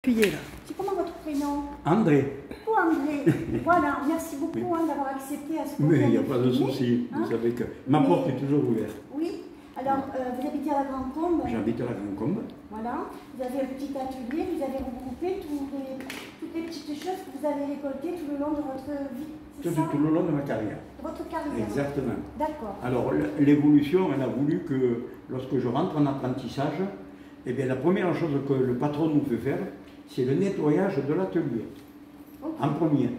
Là. C'est comment votre prénom? André. Oh André, voilà, merci beaucoup d'avoir accepté à ce Mais il n'y a pas de souci, vous savez que ma porte est toujours ouverte. Oui, alors vous habitez à la Grande Combe? J'habite à la Grande Combe. Voilà, vous avez un petit atelier, vous avez regroupé toutes les petites choses que vous avez récoltées tout le long de votre vie, c'est ça? Tout le long de ma carrière. Votre carrière? Exactement. D'accord. Alors l'évolution, elle a voulu que lorsque je rentre en apprentissage, eh bien, la première chose que le patron nous fait faire, c'est le nettoyage de l'atelier, en premier.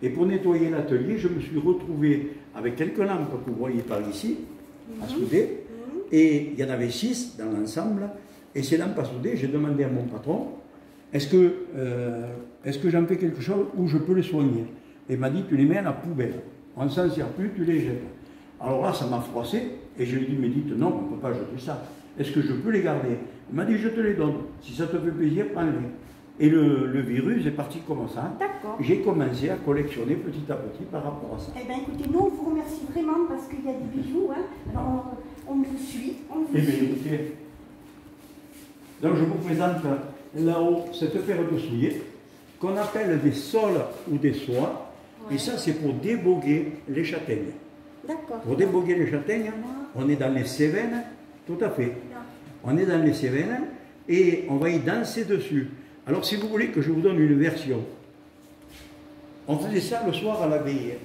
Et pour nettoyer l'atelier, je me suis retrouvé avec quelques lampes que vous voyez par ici, à souder, et il y en avait 6 dans l'ensemble, et ces lampes à souder, j'ai demandé à mon patron, est-ce que j'en fais quelque chose où je peux les soigner? Et il m'a dit, tu les mets à la poubelle, on ne s'en sert plus, tu les jettes. Alors là, ça m'a froissé, et je lui ai dit, mais dites, non, on ne peut pas jeter ça, est-ce que je peux les garder? Il m'a dit, je te les donne, si ça te fait plaisir, prends-les. Et le virus est parti comme ça. D'accord. J'ai commencé à collectionner petit à petit par rapport à ça. Eh bien écoutez, nous on vous remercie vraiment parce qu'il y a des bijoux. Hein. Alors on vous suit, Eh bien écoutez, donc je vous présente là-haut cette paire de souliers qu'on appelle des sols ou des soies. Ouais. Et ça c'est pour déboguer les châtaignes. D'accord. Pour déboguer les châtaignes, on est dans les Cévennes, tout à fait. On est dans les Cévennes et on va y danser dessus. Alors, si vous voulez que je vous donne une version, on faisait ça le soir à la veillée.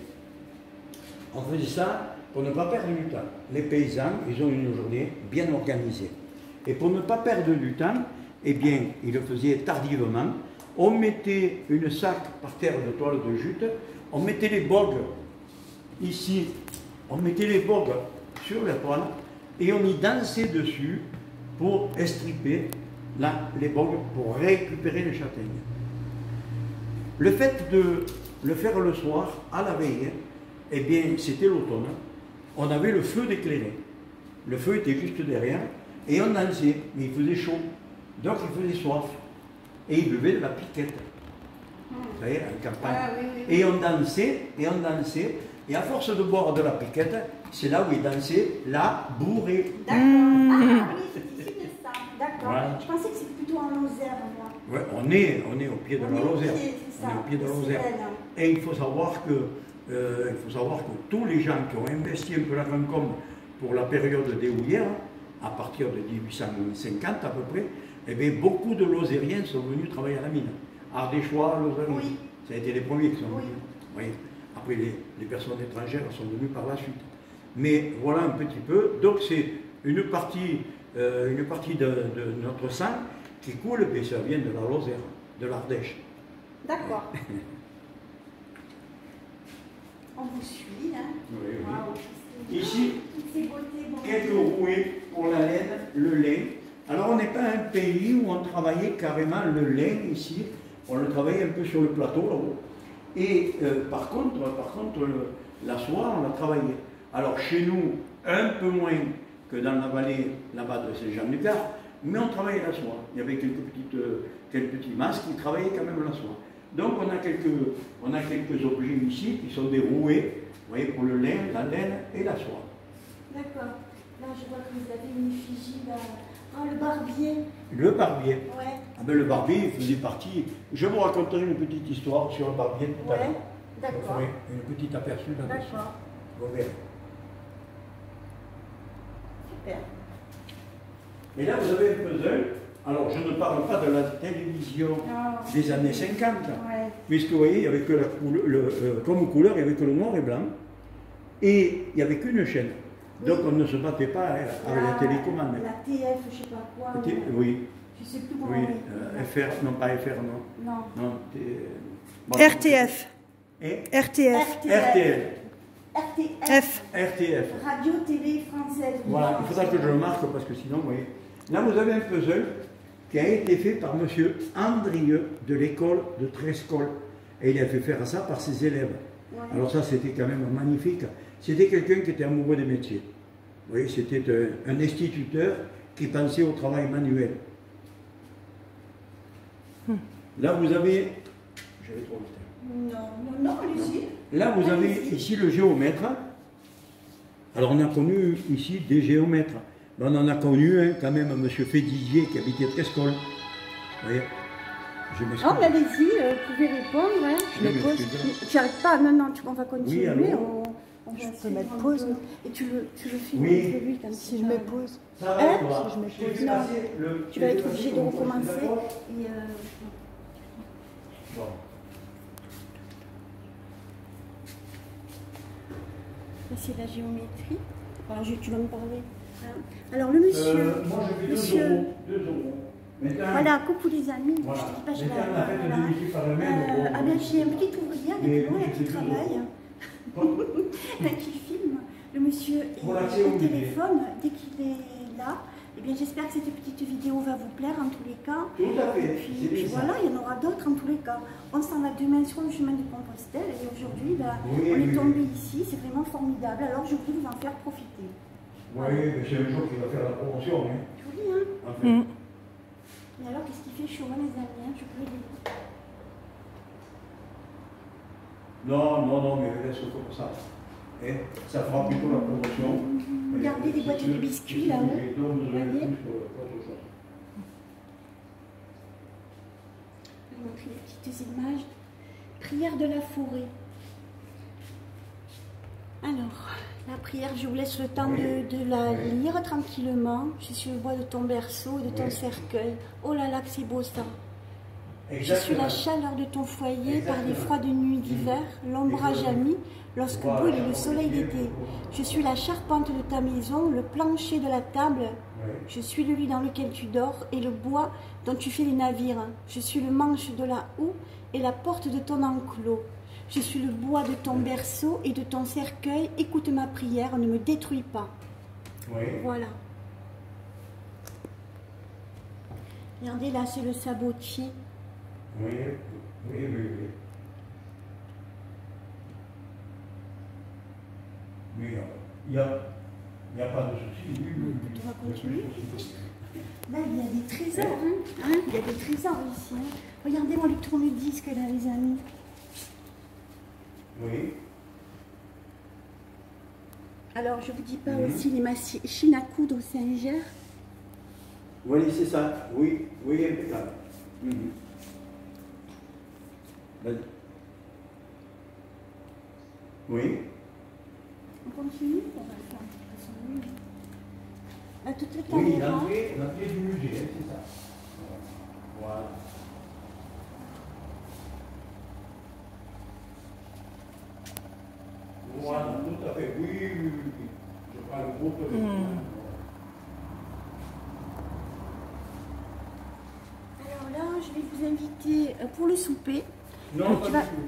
On faisait ça pour ne pas perdre du temps. Les paysans, ils ont une journée bien organisée. Et pour ne pas perdre du temps, eh bien, ils le faisaient tardivement. On mettait une sac par terre de toile de jute, on mettait les bogues ici, on mettait les bogues sur la toile et on y dansait dessus pour estriper là, les bogues pour récupérer les châtaignes. Le fait de le faire le soir, à la veille, eh bien, c'était l'automne, on avait le feu d'éclairer. Le feu était juste derrière, et on dansait, mais il faisait chaud, donc il faisait soif, et il buvait de la piquette. Vous savez, en campagne. Ah, oui, oui, oui. Et on dansait, et à force de boire de la piquette, c'est là où il dansait la bourrée. D'accord. Ah oui, c'est ici de ça. D'accord. Voilà. Je pensais que c'était plutôt en Lozère, moi. Ouais, on est au pied de la Lozère. On est au pied de la Lozère. Et il faut savoir que tous les gens qui ont investi un peu la Grande Combe pour la période des houillères, à partir de 1850 à peu près, eh bien, beaucoup de Lozériens sont venus travailler à la mine. Ardéchois, Lozériens. Oui. Ça a été les premiers qui sont venus. Oui. Après, les personnes étrangères sont venues par la suite. Mais voilà un petit peu. Donc, c'est une partie de notre sang qui coule, et ça vient de la Lozère, de l'Ardèche. D'accord. On vous suit, hein? Oui, oui. Wow. Ici, quelques rouées pour la laine, le lin. Alors, on n'est pas un pays où on travaillait carrément le lin ici. On le travaillait un peu sur le plateau là-haut. Et par contre, la soie, on la travaillait. Alors, chez nous, un peu moins que dans la vallée là-bas de Saint-Jean-du-Gard, mais on travaillait la soie. Il y avait quelques petits masques qui travaillaient quand même la soie. Donc on a quelques objets ici qui sont des rouées, vous voyez, pour le lin, la laine et la soie. D'accord. Là, je vois que vous avez une effigie là. Ah, le barbier. Le barbier. Ouais. Ah ben, le barbier, il faisait partie. Je vous raconterai une petite histoire sur le barbier tout à l'heure. D'accord. Vous ferez une petite aperçu là-dessus. D'accord. Vous verrez. Super. Et là, vous avez un puzzle. Alors, je ne parle pas de la télévision des années 50, puisque vous voyez, il n'y avait que comme couleur, il n'y avait que le noir et blanc, et il n'y avait qu'une chaîne. Donc, on ne se battait pas avec la télécommande. La TF, je ne sais pas quoi. Oui. Je ne sais plus comment FR, non pas FR, non. Non. Bon, RTF. Et RTF. RTL. RTF. RTF. Radio Télé Française. Voilà, il faudra que je le marque parce que sinon, vous voyez. Là, vous avez un puzzle qui a été fait par M. Andrieux de l'école de Trescol. Et il a fait faire ça par ses élèves. Ouais. Alors ça, c'était quand même magnifique. C'était quelqu'un qui était amoureux des métiers. Vous voyez, c'était un instituteur qui pensait au travail manuel. Là, vous avez... J'avais trop vite. Non, allez-y. Là, vous avez ici le géomètre. Alors, on a connu ici des géomètres. On en a connu quand même M. Fédizier qui habitait Trescol. Vous voyez. Je m'excuse. Oh, mais allez-y, vous pouvez répondre. Hein. Je m'excuse. Tu n'arrêtes pas, non, non, on va continuer. Oui, on Je va peux mettre pause. Et tu le filmes Oui. avec lui comme Si je mets pause. Ça Hein? toi. Si je mets Je pause. vais Non. passer le- Tu vas être obligé de recommencer. D'accord. Et, Bon. ça, c'est la géométrie. Alors, tu vas me parler. Hein. Alors, le monsieur. Moi, je fais monsieur 2 euros. 2 euros. Maintenant, Voilà, coucou les amis. Voilà. Je te dis pas, je Maintenant, la fête voilà. de Dimitri par le même, bon, Ah ben, j'ai un petit ouvrier mais avec moi là, oui, qui c'est travaille, qui filme. Le monsieur est Pour l'accès au au musée. téléphone dès qu'il est là. Eh bien, j'espère que cette petite vidéo va vous plaire en tous les cas. Tout à fait. Puis, C'est bien ça. voilà, il y en aura d'autres en tous les cas. On s'en va demain sur le chemin de Compostelle et aujourd'hui, bah, Oui, on est oui, tombé ici, c'est vraiment formidable. Alors, je voulais vous en faire profiter. Oui, mais c'est un jour qui va faire la promotion. Hein. Joli, hein? En fait. Et alors, qu'est-ce qu'il fait chaud, les amis? Hein, je peux les... Non, non, non, mais laisse comme ça. Eh, ça fera plutôt la promotion. Regardez des boîtes de biscuits là-haut. Vous voyez. voyez. Je vais vous montrer les petites images. Prière de la forêt. Alors, la prière, je vous laisse le temps de la lire tranquillement. Je suis le bois de ton berceau et de ton cercueil. Oh là là, que c'est beau ça. Je suis la chaleur de ton foyer par les froides nuits d'hiver, l'ombrage ami lorsque brûle le soleil d'été. Je suis la charpente de ta maison, le plancher de la table. Je suis le lit dans lequel tu dors et le bois dont tu fais les navires. Je suis le manche de la houe et la porte de ton enclos. Je suis le bois de ton berceau et de ton cercueil. Écoute ma prière, ne me détruis pas. Oui. Voilà. Regardez là, c'est le sabotier. Oui, oui, oui, oui. Mais il n'y a pas de souci. On va continuer. Là, il y a des trésors. Hein. Il y a des trésors ici. Hein. Regardez-moi le tourne-disque là, les amis. Oui. Alors, je vous dis pas aussi les machines à coudre au Saint-Ger. Oui, c'est ça. Oui, oui, impeccable. Vas-y. Oui. On continue. On va faire un petit peu son à toutes les Oui, caméras. l'entrée du musée, hein, c'est ça. Voilà. Voilà, tout à fait. Oui, oui, oui, oui. Je prends le groupe. Alors là, je vais vous inviter pour le souper. Non,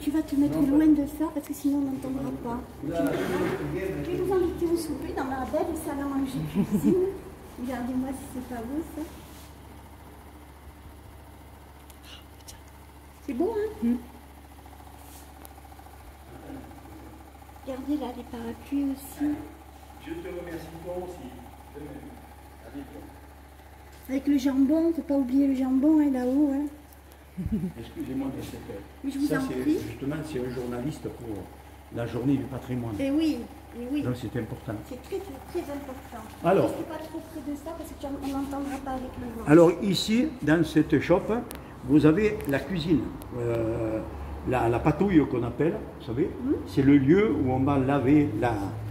Tu vas te mettre loin de ça parce que sinon on n'entendra pas. Là, Je vais vous inviter au souper dans ma belle salle à manger cuisine. Regardez-moi si c'est pas beau ça. C'est beau, hein? Regardez là les parapluies aussi. je te remercie toi aussi. Avec le jambon, faut pas oublier le jambon hein, là-haut. Hein. Excusez-moi de cette. Mais je vous Ça, en c'est prie. justement, c'est un journaliste pour la journée du patrimoine. Et oui, Donc c'est important. c'est très, très, très important. Alors. Restez pas trop près de ça parce qu'on n'entendra pas avec le vent. Alors ici, dans cette shop, vous avez la cuisine, la patouille qu'on appelle, vous savez, c'est le lieu où on va laver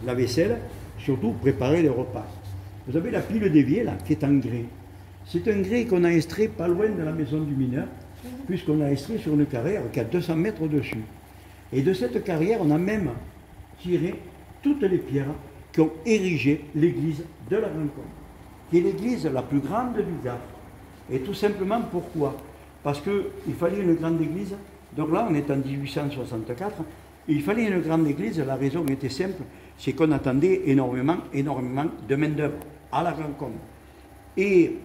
la vaisselle, surtout préparer les repas. Vous avez la pile d'évier là, qui est en grès. C'est un grès qu'on a extrait pas loin de la maison du mineur, puisqu'on a extrait sur une carrière qui a 200 mètres dessus. Et de cette carrière, on a même tiré toutes les pierres qui ont érigé l'église de la Rencontre, qui est l'église la plus grande du Gard. Et tout simplement pourquoi? Parce qu'il fallait une grande église. Donc là, on est en 1864. Et il fallait une grande église. La raison était simple, c'est qu'on attendait énormément de main-d'œuvre à la Rencontre. Et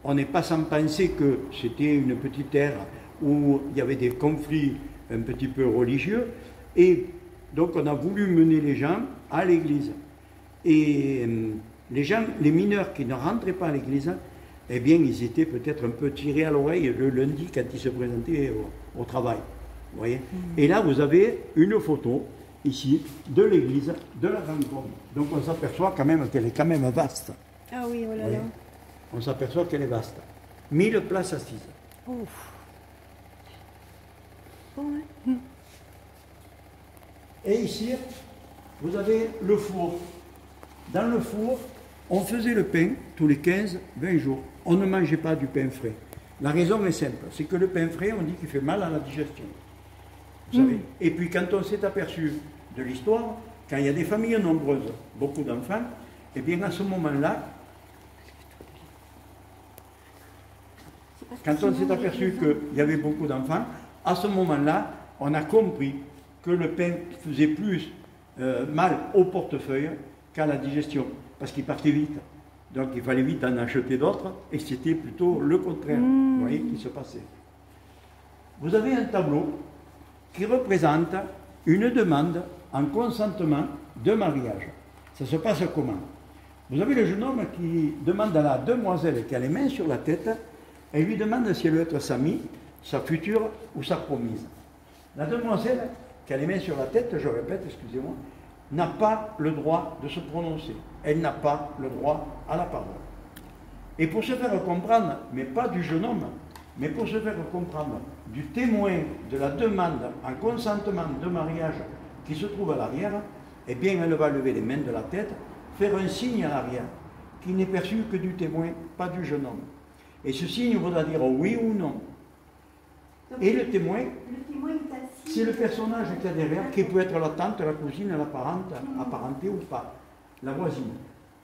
on n'est pas sans penser que c'était une petite terre où il y avait des conflits un petit peu religieux. Et donc on a voulu mener les gens à l'église. Et les gens, les mineurs qui ne rentraient pas à l'église, eh bien ils étaient peut-être un peu tirés à l'oreille le lundi quand ils se présentaient au travail. Vous voyez. Et là vous avez une photo ici de l'église de la Rencontre. Donc on s'aperçoit quand même qu'elle est quand même vaste. Ah oui, oh là Oui. là. On s'aperçoit qu'elle est vaste. 1000 places assises. Ouf. bon, ouais. Et ici, vous avez le four. Dans le four, on faisait le pain tous les 15-20 jours. On ne mangeait pas du pain frais. La raison est simple, c'est que le pain frais, on dit qu'il fait mal à la digestion. Vous savez. Et puis quand on s'est aperçu de l'histoire, quand il y a des familles nombreuses, beaucoup d'enfants, et bien à ce moment-là, quand on s'est aperçu qu'il y avait beaucoup d'enfants, à ce moment-là, on a compris que le pain faisait plus mal au portefeuille qu'à la digestion, parce qu'il partait vite. Donc il fallait vite en acheter d'autres, et c'était plutôt le contraire, vous voyez, qui se passait. Vous avez un tableau qui représente une demande en consentement de mariage. Ça se passe comment? Vous avez le jeune homme qui demande à la demoiselle qui a les mains sur la tête, elle lui demande si elle veut être sa amie, sa future ou sa promise. La demoiselle qui a les mains sur la tête, je répète, excusez-moi, n'a pas le droit de se prononcer. Elle n'a pas le droit à la parole. Et pour se faire comprendre, mais pas du jeune homme, mais pour se faire comprendre du témoin de la demande en consentement de mariage qui se trouve à l'arrière, eh bien elle va lever les mains de la tête, faire un signe à l'arrière, qui n'est perçu que du témoin, pas du jeune homme. Et ce signe voudra dire oui ou non. Donc, et le témoin c'est le personnage qui est derrière, qui peut être la tante, la cousine, la parente, apparentée ou pas, la voisine.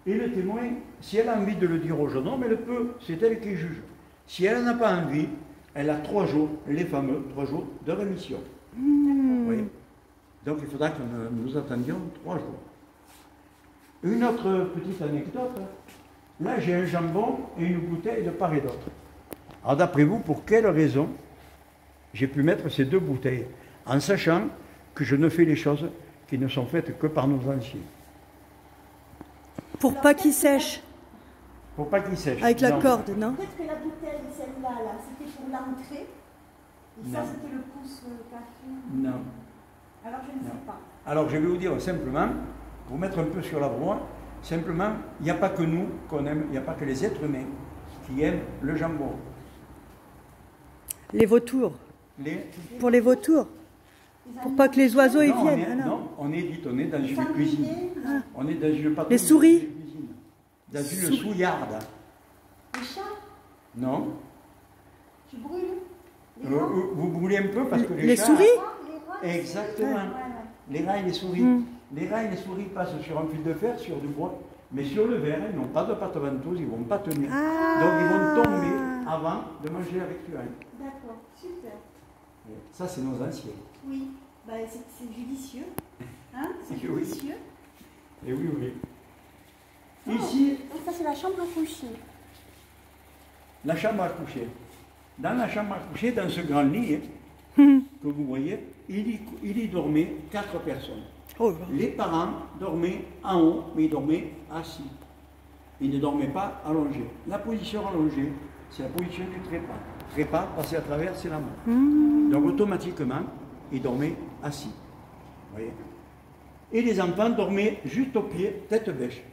Et le témoin, si elle a envie de le dire au jeune homme, elle peut, c'est elle qui juge. Si elle n'a pas envie, elle a 3 jours, les fameux 3 jours de rémission. Oui. Donc il faudra que nous attendions 3 jours. Une autre petite anecdote, là j'ai un jambon et une bouteille de part et d'autre. Alors d'après vous, pour quelle raison j'ai pu mettre ces 2 bouteilles, en sachant que je ne fais les choses qui ne sont faites que par nos anciens? Pour pas qu'ils sèchent. Pour pas qu'ils sèchent. Avec la corde, non? Peut-être que la bouteille, celle-là, là, c'était pour l'entrée. Et ça, c'était le pouce café. Non. Alors, je ne sais pas. Alors, je vais vous dire simplement, pour mettre un peu sur la voie, simplement, il n'y a pas que nous qu'on aime, il n'y a pas que les êtres humains qui aiment le jambon. Les vautours. Pour les vautours. Pour pas que les oiseaux y viennent. Non, on est dans une cuisine. On est dans une patrouille. Les souris. Dans une souillarde. Les chats? Non. Tu brûles? Vous brûlez un peu parce que les chats... souris? Exactement. Les rats et les souris. Les rats et les souris passent sur un fil de fer, sur du bois, mais sur le verre, ils n'ont pas de pattes ventouses, ils ne vont pas tenir. Donc ils vont tomber avant de manger avec toi. D'accord, super. Ça, c'est nos anciens. Oui, bah, c'est judicieux. Hein? C'est judicieux. Et oui, oui. Ici, donc ça, c'est la chambre à coucher. La chambre à coucher. Dans la chambre à coucher, dans ce grand lit que vous voyez, il y dormait 4 personnes. Les parents dormaient en haut, mais ils dormaient assis. Ils ne dormaient pas allongés. La position allongée, c'est la position du trépas. Trépas, passer à travers, c'est la mort. Donc automatiquement, ils dormaient assis. Vous voyez. Et les enfants dormaient juste au pied, tête bêche.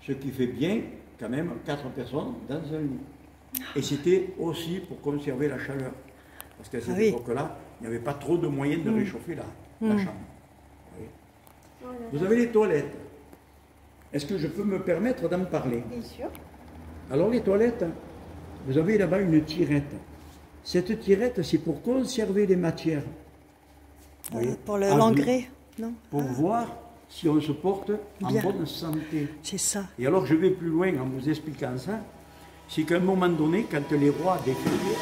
Ce qui fait bien, quand même, 4 personnes dans un lit. Et c'était aussi pour conserver la chaleur. Parce qu'à cette époque-là, il n'y avait pas trop de moyens de réchauffer la chambre. Vous avez les toilettes. Est-ce que je peux me permettre d'en parler? Bien sûr. Alors les toilettes, vous avez là-bas une tirette. Cette tirette, c'est pour conserver les matières. Pour l'engrais, non? Pour voir si on se porte en bonne santé. C'est ça. Et alors je vais plus loin en vous expliquant ça. C'est qu'à un moment donné, quand les rois défilaient,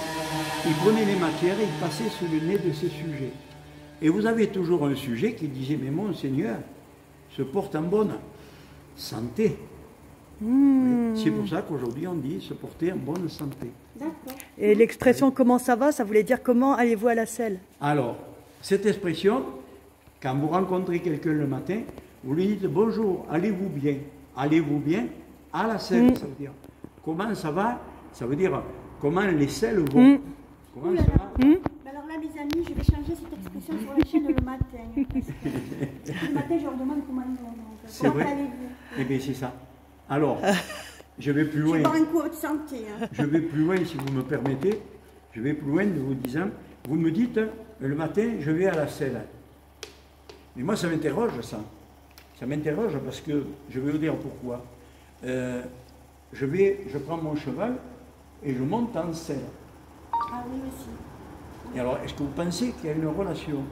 ils prenaient les matières et ils passaient sous le nez de ces sujets. Et vous avez toujours un sujet qui disait, mais mon Seigneur se porte en bonne santé. C'est pour ça qu'aujourd'hui on dit se porter en bonne santé. Et l'expression comment ça va, ça voulait dire comment allez-vous à la selle? Alors, cette expression, quand vous rencontrez quelqu'un le matin, vous lui dites bonjour, allez-vous bien? Allez-vous bien à la selle, ça veut dire. Comment ça va? Ça veut dire comment les selles vont. Comment ça va? Alors là, mes amis, je vais changer cette expression sur la chaîne le matin. Parce que le matin, je leur demande comment ils vont. C'est vrai? Eh bien, c'est ça. Alors, je vais plus loin. Je vais pas un coup de santé. Hein. Je vais plus loin, si vous me permettez. Je vais plus loin de vous disant vous me dites, le matin, je vais à la selle. Mais moi, ça m'interroge, ça. Ça m'interroge parce que, je vais vous dire pourquoi. Je prends mon cheval et je monte en selle. Ah oui, aussi. Et alors, est-ce que vous pensez qu'il y a une relation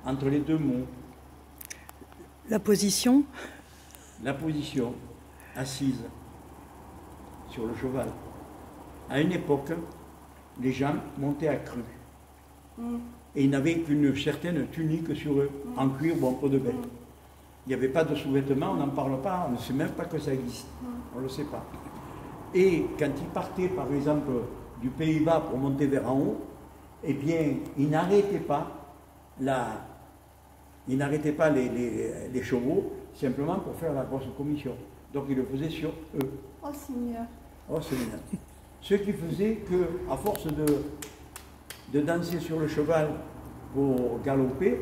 entre les deux mots? La position. La position, assise sur le cheval. À une époque, les gens montaient à cru. Et ils n'avaient qu'une certaine tunique sur eux, en cuir ou en peau de bête. Il n'y avait pas de sous-vêtements, on n'en parle pas, on ne sait même pas que ça existe. On ne le sait pas. Et quand ils partaient, par exemple, du Pays-Bas pour monter vers en haut, eh bien, ils n'arrêtaient pas les chevaux simplement pour faire la grosse commission. Donc ils le faisaient sur eux. Oh Seigneur. Oh Seigneur. Ce qui faisait qu'à force de danser sur le cheval pour galoper,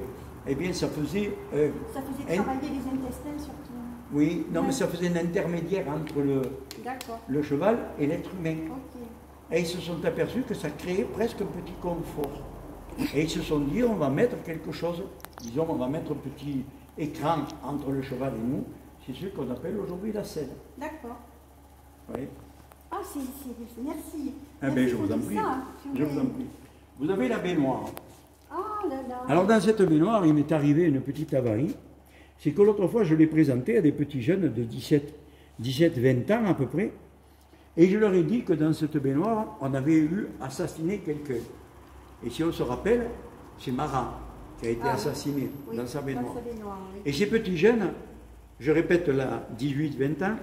eh bien ça faisait... ça faisait travailler les intestins surtout. Oui, non, mais ça faisait un intermédiaire entre le cheval et l'être humain. Okay. Et ils se sont aperçus que ça créait presque un petit confort. Et ils se sont dit, on va mettre quelque chose, disons, on va mettre un petit écran entre le cheval et nous. C'est ce qu'on appelle aujourd'hui la selle. D'accord. Oui. Ah, merci. Ah ben, je vous en prie. Je vous en prie. Vous avez la baignoire. Ah là là. Alors dans cette baignoire, il m'est arrivé une petite avarie. C'est que l'autre fois, je l'ai présenté à des petits jeunes de 17-20 ans à peu près. Et je leur ai dit que dans cette baignoire, on avait eu assassiné quelqu'un. Et si on se rappelle, c'est Marat qui a été assassiné dans sa baignoire. Oui. Et ces petits jeunes, je répète là, 18-20 ans,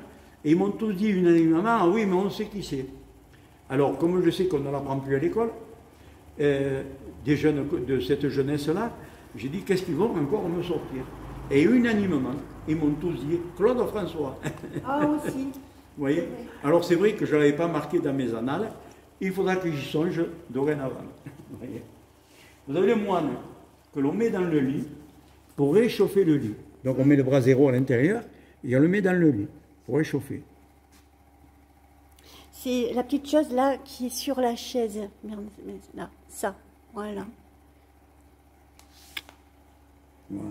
et ils m'ont tous dit unanimement, ah oui, mais on sait qui c'est. Alors, comme je sais qu'on ne l'apprend plus à l'école, des jeunes de cette jeunesse-là, j'ai dit, qu'est-ce qu'ils vont encore me sortir? Et unanimement, ils m'ont tous dit, Claude François. Ah aussi. Vous voyez? Alors c'est vrai que je ne l'avais pas marqué dans mes annales, il faudra que j'y songe dorénavant. Vous voyez? Vous avez le moine que l'on met dans le lit pour réchauffer le lit. Donc on met le brasero à l'intérieur et on le met dans le lit pour réchauffer. C'est la petite chose là qui est sur la chaise. Là, ça, voilà. Voilà.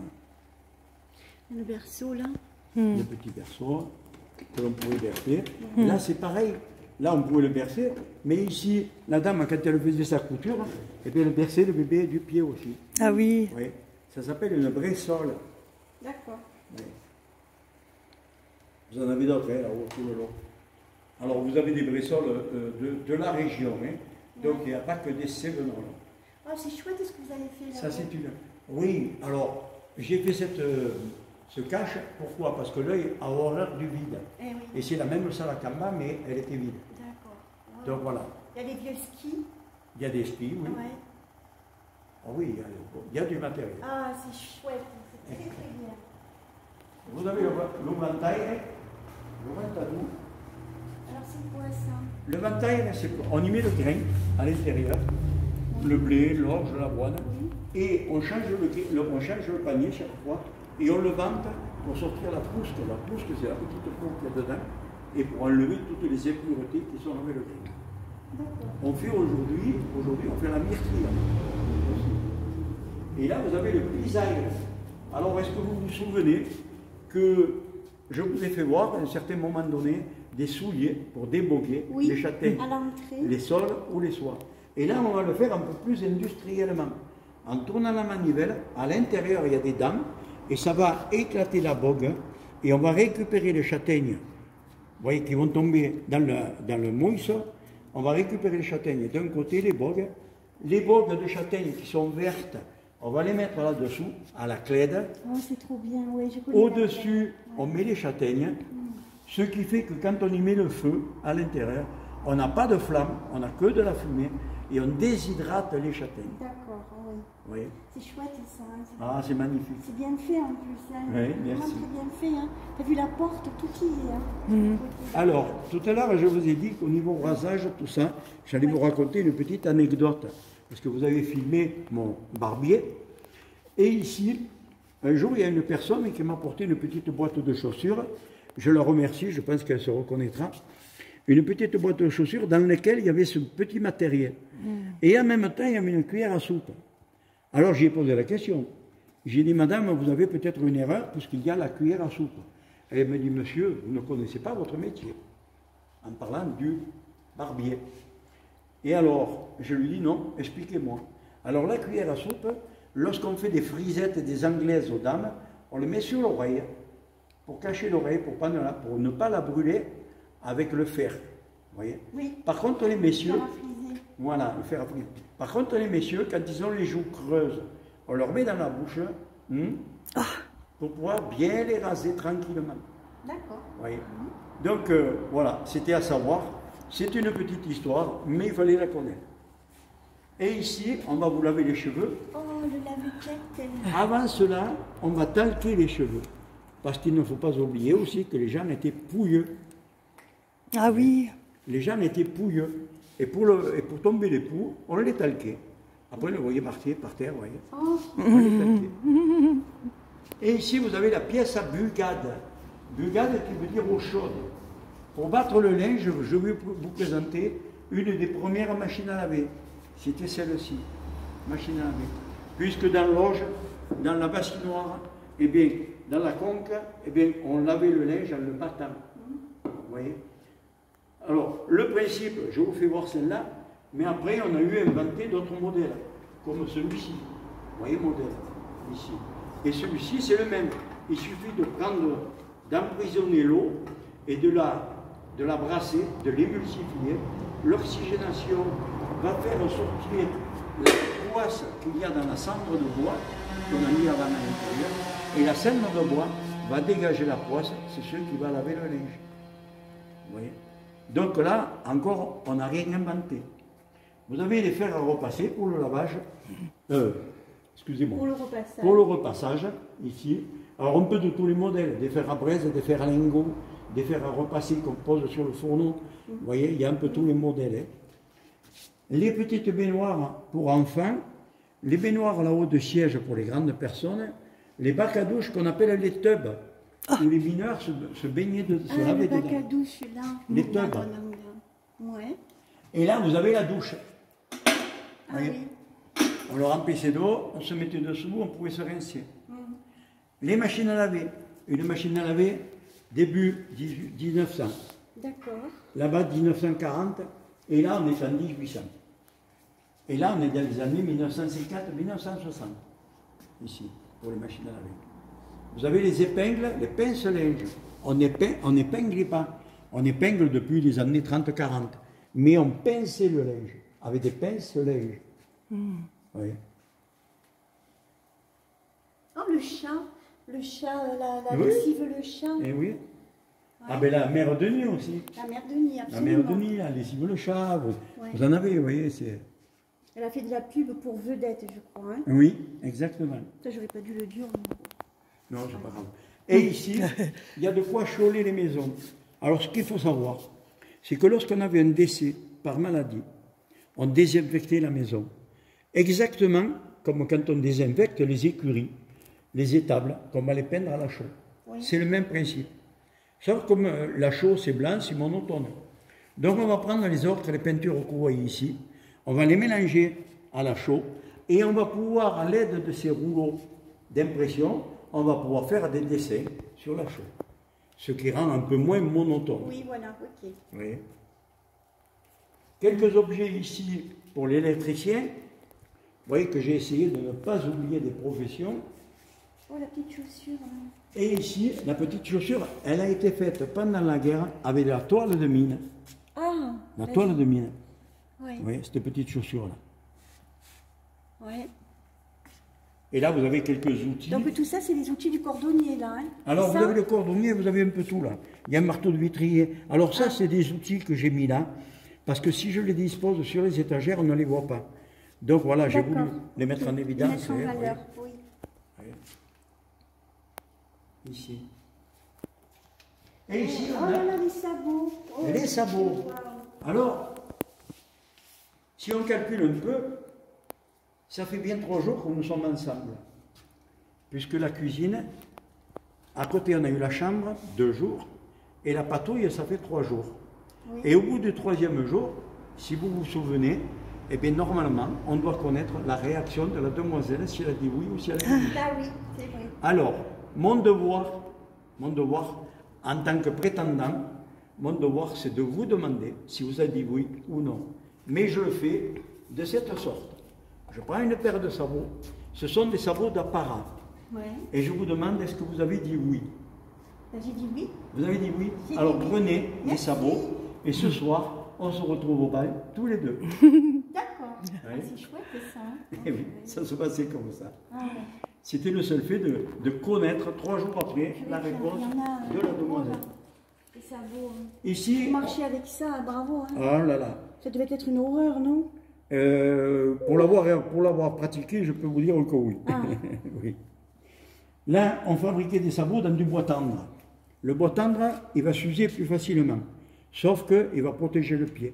Le berceau là. Le petit berceau que l'on pouvait bercer. Là c'est pareil. Là on pouvait le bercer, mais ici, la dame, quand elle faisait sa couture, eh bien, elle berçait le bébé du pied aussi. Ah oui. Oui. Ça s'appelle une bressole. D'accord. Oui. Vous en avez d'autres, hein, là-haut, tout le long. Alors vous avez des bressoles de la région, hein. Donc il n'y a pas que des Cévenons. Ah, c'est chouette ce que vous avez fait là. Ça c'est une... Oui, alors j'ai fait ce cache, pourquoi? Parce que l'œil a horreur du vide. Eh oui. Et c'est la même salle à Kamba, mais elle était vide. D'accord. Ah. Donc voilà. Il y a des vieux skis. Il y a des skis, oui. Ouais. Oh oui, il y a du matériel. Ah, c'est chouette, c'est très très bien. Vous avez le ventail, le ventadou. Alors c'est quoi ça? Le ventail, on y met le grain à l'intérieur, le blé, l'orge, l'avoine, et on change le panier chaque fois, et on le vente pour sortir la pousse. La pousse, c'est la petite peau qu'il y a dedans, et pour enlever toutes les impuretés qui sont avec le grain. On fait aujourd'hui, on fait la myrtille. Et là, vous avez le pisaille. Alors, est-ce que vous vous souvenez que je vous ai fait voir, à un certain moment donné, des souliers pour déboguer les châtaignes, les sols ou les soies. Et là, on va le faire un peu plus industriellement. En tournant la manivelle, à l'intérieur, il y a des dents, et ça va éclater la bogue, et on va récupérer les châtaignes, vous voyez, qui vont tomber dans le mousse. On va récupérer les châtaignes. D'un côté, les bogues de châtaignes qui sont vertes, on va les mettre là-dessous, à la clède. Oh, c'est trop bien, oui, je connais. Au-dessus, on met les châtaignes, ce qui fait que quand on y met le feu à l'intérieur, on n'a pas de flamme, on n'a que de la fumée, et on déshydrate les châtaignes. D'accord, oui. Oui. C'est chouette ça. Hein, ah, c'est magnifique. C'est bien fait en plus. Hein. Oui, merci. Très bien fait. Hein. T'as vu la porte, tout y est. Hein. Alors, tout à l'heure, je vous ai dit qu'au niveau rasage, tout ça, j'allais vous raconter une petite anecdote. Parce que vous avez filmé mon barbier. Et ici, un jour, il y a une personne qui m'a apporté une petite boîte de chaussures. Je la remercie, je pense qu'elle se reconnaîtra. une petite boîte de chaussures dans laquelle il y avait ce petit matériel. Et en même temps, il y avait une cuillère à soupe. Alors j'ai posé la question. J'ai dit, madame, vous avez peut-être une erreur puisqu'il y a la cuillère à soupe. Elle me dit, monsieur, vous ne connaissez pas votre métier. En parlant du barbier. Et alors, je lui dis, non, expliquez-moi. Alors la cuillère à soupe, lorsqu'on fait des frisettes et des anglaises aux dames, on le met sur l'oreille pour cacher l'oreille, pour ne pas la brûler avec le fer. Vous voyez? Oui. Par contre, les messieurs, Fer à friser. voilà, le fer à friser. Par contre, les messieurs, quand ils ont les joues creuses, on leur met dans la bouche pour pouvoir bien les raser tranquillement. D'accord. Vous voyez? Donc, voilà, c'était à savoir. C'est une petite histoire, mais il fallait la connaître. Et ici, on va vous laver les cheveux. Oh, le lave-tête. Avant cela, on va talquer les cheveux. Parce qu'il ne faut pas oublier aussi que les gens étaient pouilleux. Ah oui. Les gens étaient pouilleux. Et pour tomber les poux, on les talquait. Après, on les voyait partir par terre, vous voyez. Oh. On les talquait. Et ici, vous avez la pièce à bugade. Bugade qui veut dire eau chaude. Pour battre le linge, je vais vous présenter une des premières machines à laver. C'était celle-ci, machine à laver. Puisque dans l'auge, dans la bassinoire, eh bien, dans la conque, eh bien, on lavait le linge en le battant. Vous voyez? Alors, le principe, je vous fais voir celle-là, mais après, on a eu inventé d'autres modèles, comme celui-ci. Vous voyez, modèle, ici. Et celui-ci, c'est le même. Il suffit d'emprisonner l'eau et de la brasser, de l'émulsifier. L'oxygénation va faire sortir la poisse qu'il y a dans la cendre de bois qu'on a mis avant à l'intérieur. Et la cendre de bois va dégager la poisse, c'est ce qui va laver le linge. Vous voyez? Donc là, encore, on n'a rien inventé. Vous avez les fers à repasser pour le lavage. Excusez-moi. Pour le repassage. Pour le repassage, ici. Alors, un peu de tous les modèles, des fers à braise, des fers à lingot, des fers à repasser qu'on pose sur le fourneau. Vous voyez, il y a un peu tous les modèles. Hein. Les petites baignoires pour enfants, les baignoires là-haut de siège pour les grandes personnes, les bacs à douche qu'on appelle les tubs, où les mineurs se baignaient, se lavaient dedans. Le bac à douche, là. Les tubs. Ouais. Et là, vous avez la douche. Ah Voyez, oui. on le remplissait d'eau, on se mettait dessous, on pouvait se rincer. Les machines à laver. Une machine à laver, début 1900. D'accord. Là-bas, 1940. Et là, on est en 1800. Et là, on est dans les années 1950-1960. Ici, pour les machines à laver. Vous avez les épingles, les pinces-linges. On n'épingle pas. On épingle depuis les années 30-40. Mais on pinçait le linge, avec des pinces-linges. Oui. Oh, le chat, la lessive, le chat. Eh oui. Ouais. Ah ben la mère de nuit aussi. La mère de Nid, La absolument. mère de nuit, la lessive le chat, vous en avez, vous voyez. Elle a fait de la pub pour Vedette, je crois. Hein. Oui, exactement. Ça, j'aurais pas dû le dire. Non, c'est pas grave. Et ici, il y a de quoi choler les maisons. Alors, ce qu'il faut savoir, c'est que lorsqu'on avait un décès par maladie, on désinfectait la maison. Exactement comme quand on désinfecte les écuries, les étables, qu'on va les peindre à la chaux. Oui. C'est le même principe. Sauf comme la chaux, c'est blanc, c'est monotone. Donc, on va prendre les ocres, les peintures que vous voyez ici, on va les mélanger à la chaux, et on va pouvoir, à l'aide de ces rouleaux d'impression, on va pouvoir faire des dessins sur la chaux. Ce qui rend un peu moins monotone. Oui, voilà, ok. Oui. Quelques objets ici pour l'électricien. Vous voyez que j'ai essayé de ne pas oublier des professions. Oh, la petite chaussure. Hein. Et ici, la petite chaussure, elle a été faite pendant la guerre avec la toile de mine. Ah, la toile de mine. Oui. Oui, cette petite chaussure-là. Oui. Et là, vous avez quelques outils. Donc tout ça, c'est les outils du cordonnier, là. Hein. Alors, vous avez le cordonnier, vous avez un peu tout, là. Il y a un marteau de vitrier. Alors ça, c'est des outils que j'ai mis là, parce que si je les dispose sur les étagères, on ne les voit pas. Donc voilà, j'ai voulu les mettre en évidence. Les mettre en valeur, oui. Ici. Et ici, on a a les sabots. Oh, les sabots. Alors, si on calcule un peu, ça fait bien 3 jours que nous sommes ensemble. Puisque la cuisine, à côté on a eu la chambre, 2 jours, et la patouille, ça fait 3 jours. Oui. Et au bout du 3e jour, si vous vous souvenez, eh bien normalement, on doit connaître la réaction de la demoiselle, si elle a dit oui ou si elle a dit oui. Ah oui, c'est vrai. Alors, mon devoir, en tant que prétendant, mon devoir, c'est de vous demander si vous avez dit oui ou non. Mais je le fais de cette sorte. Je prends une paire de sabots. Ce sont des sabots d'apparat. Ouais. Et je vous demande, est-ce que vous avez dit oui? J'ai dit oui. Vous avez dit oui? J'ai Alors dit oui. prenez des Merci. sabots et ce soir, on se retrouve au bal, tous les deux. D'accord. Ouais. Ah, c'est chouette ça. Hein. Et oui, ça se passait comme ça. Ah, ouais. C'était le seul fait de connaître 3 jours après la Il y réponse en a, de la demoiselle. des sabots. Ici, Marcher avec ça, bravo. Hein. oh là là, Ça devait être une horreur, non? pour l'avoir pratiqué, je peux vous dire que oui. Ah. Oui. Là, on fabriquait des sabots dans du bois tendre. Le bois tendre, il va s'user plus facilement, sauf qu'il va protéger le pied,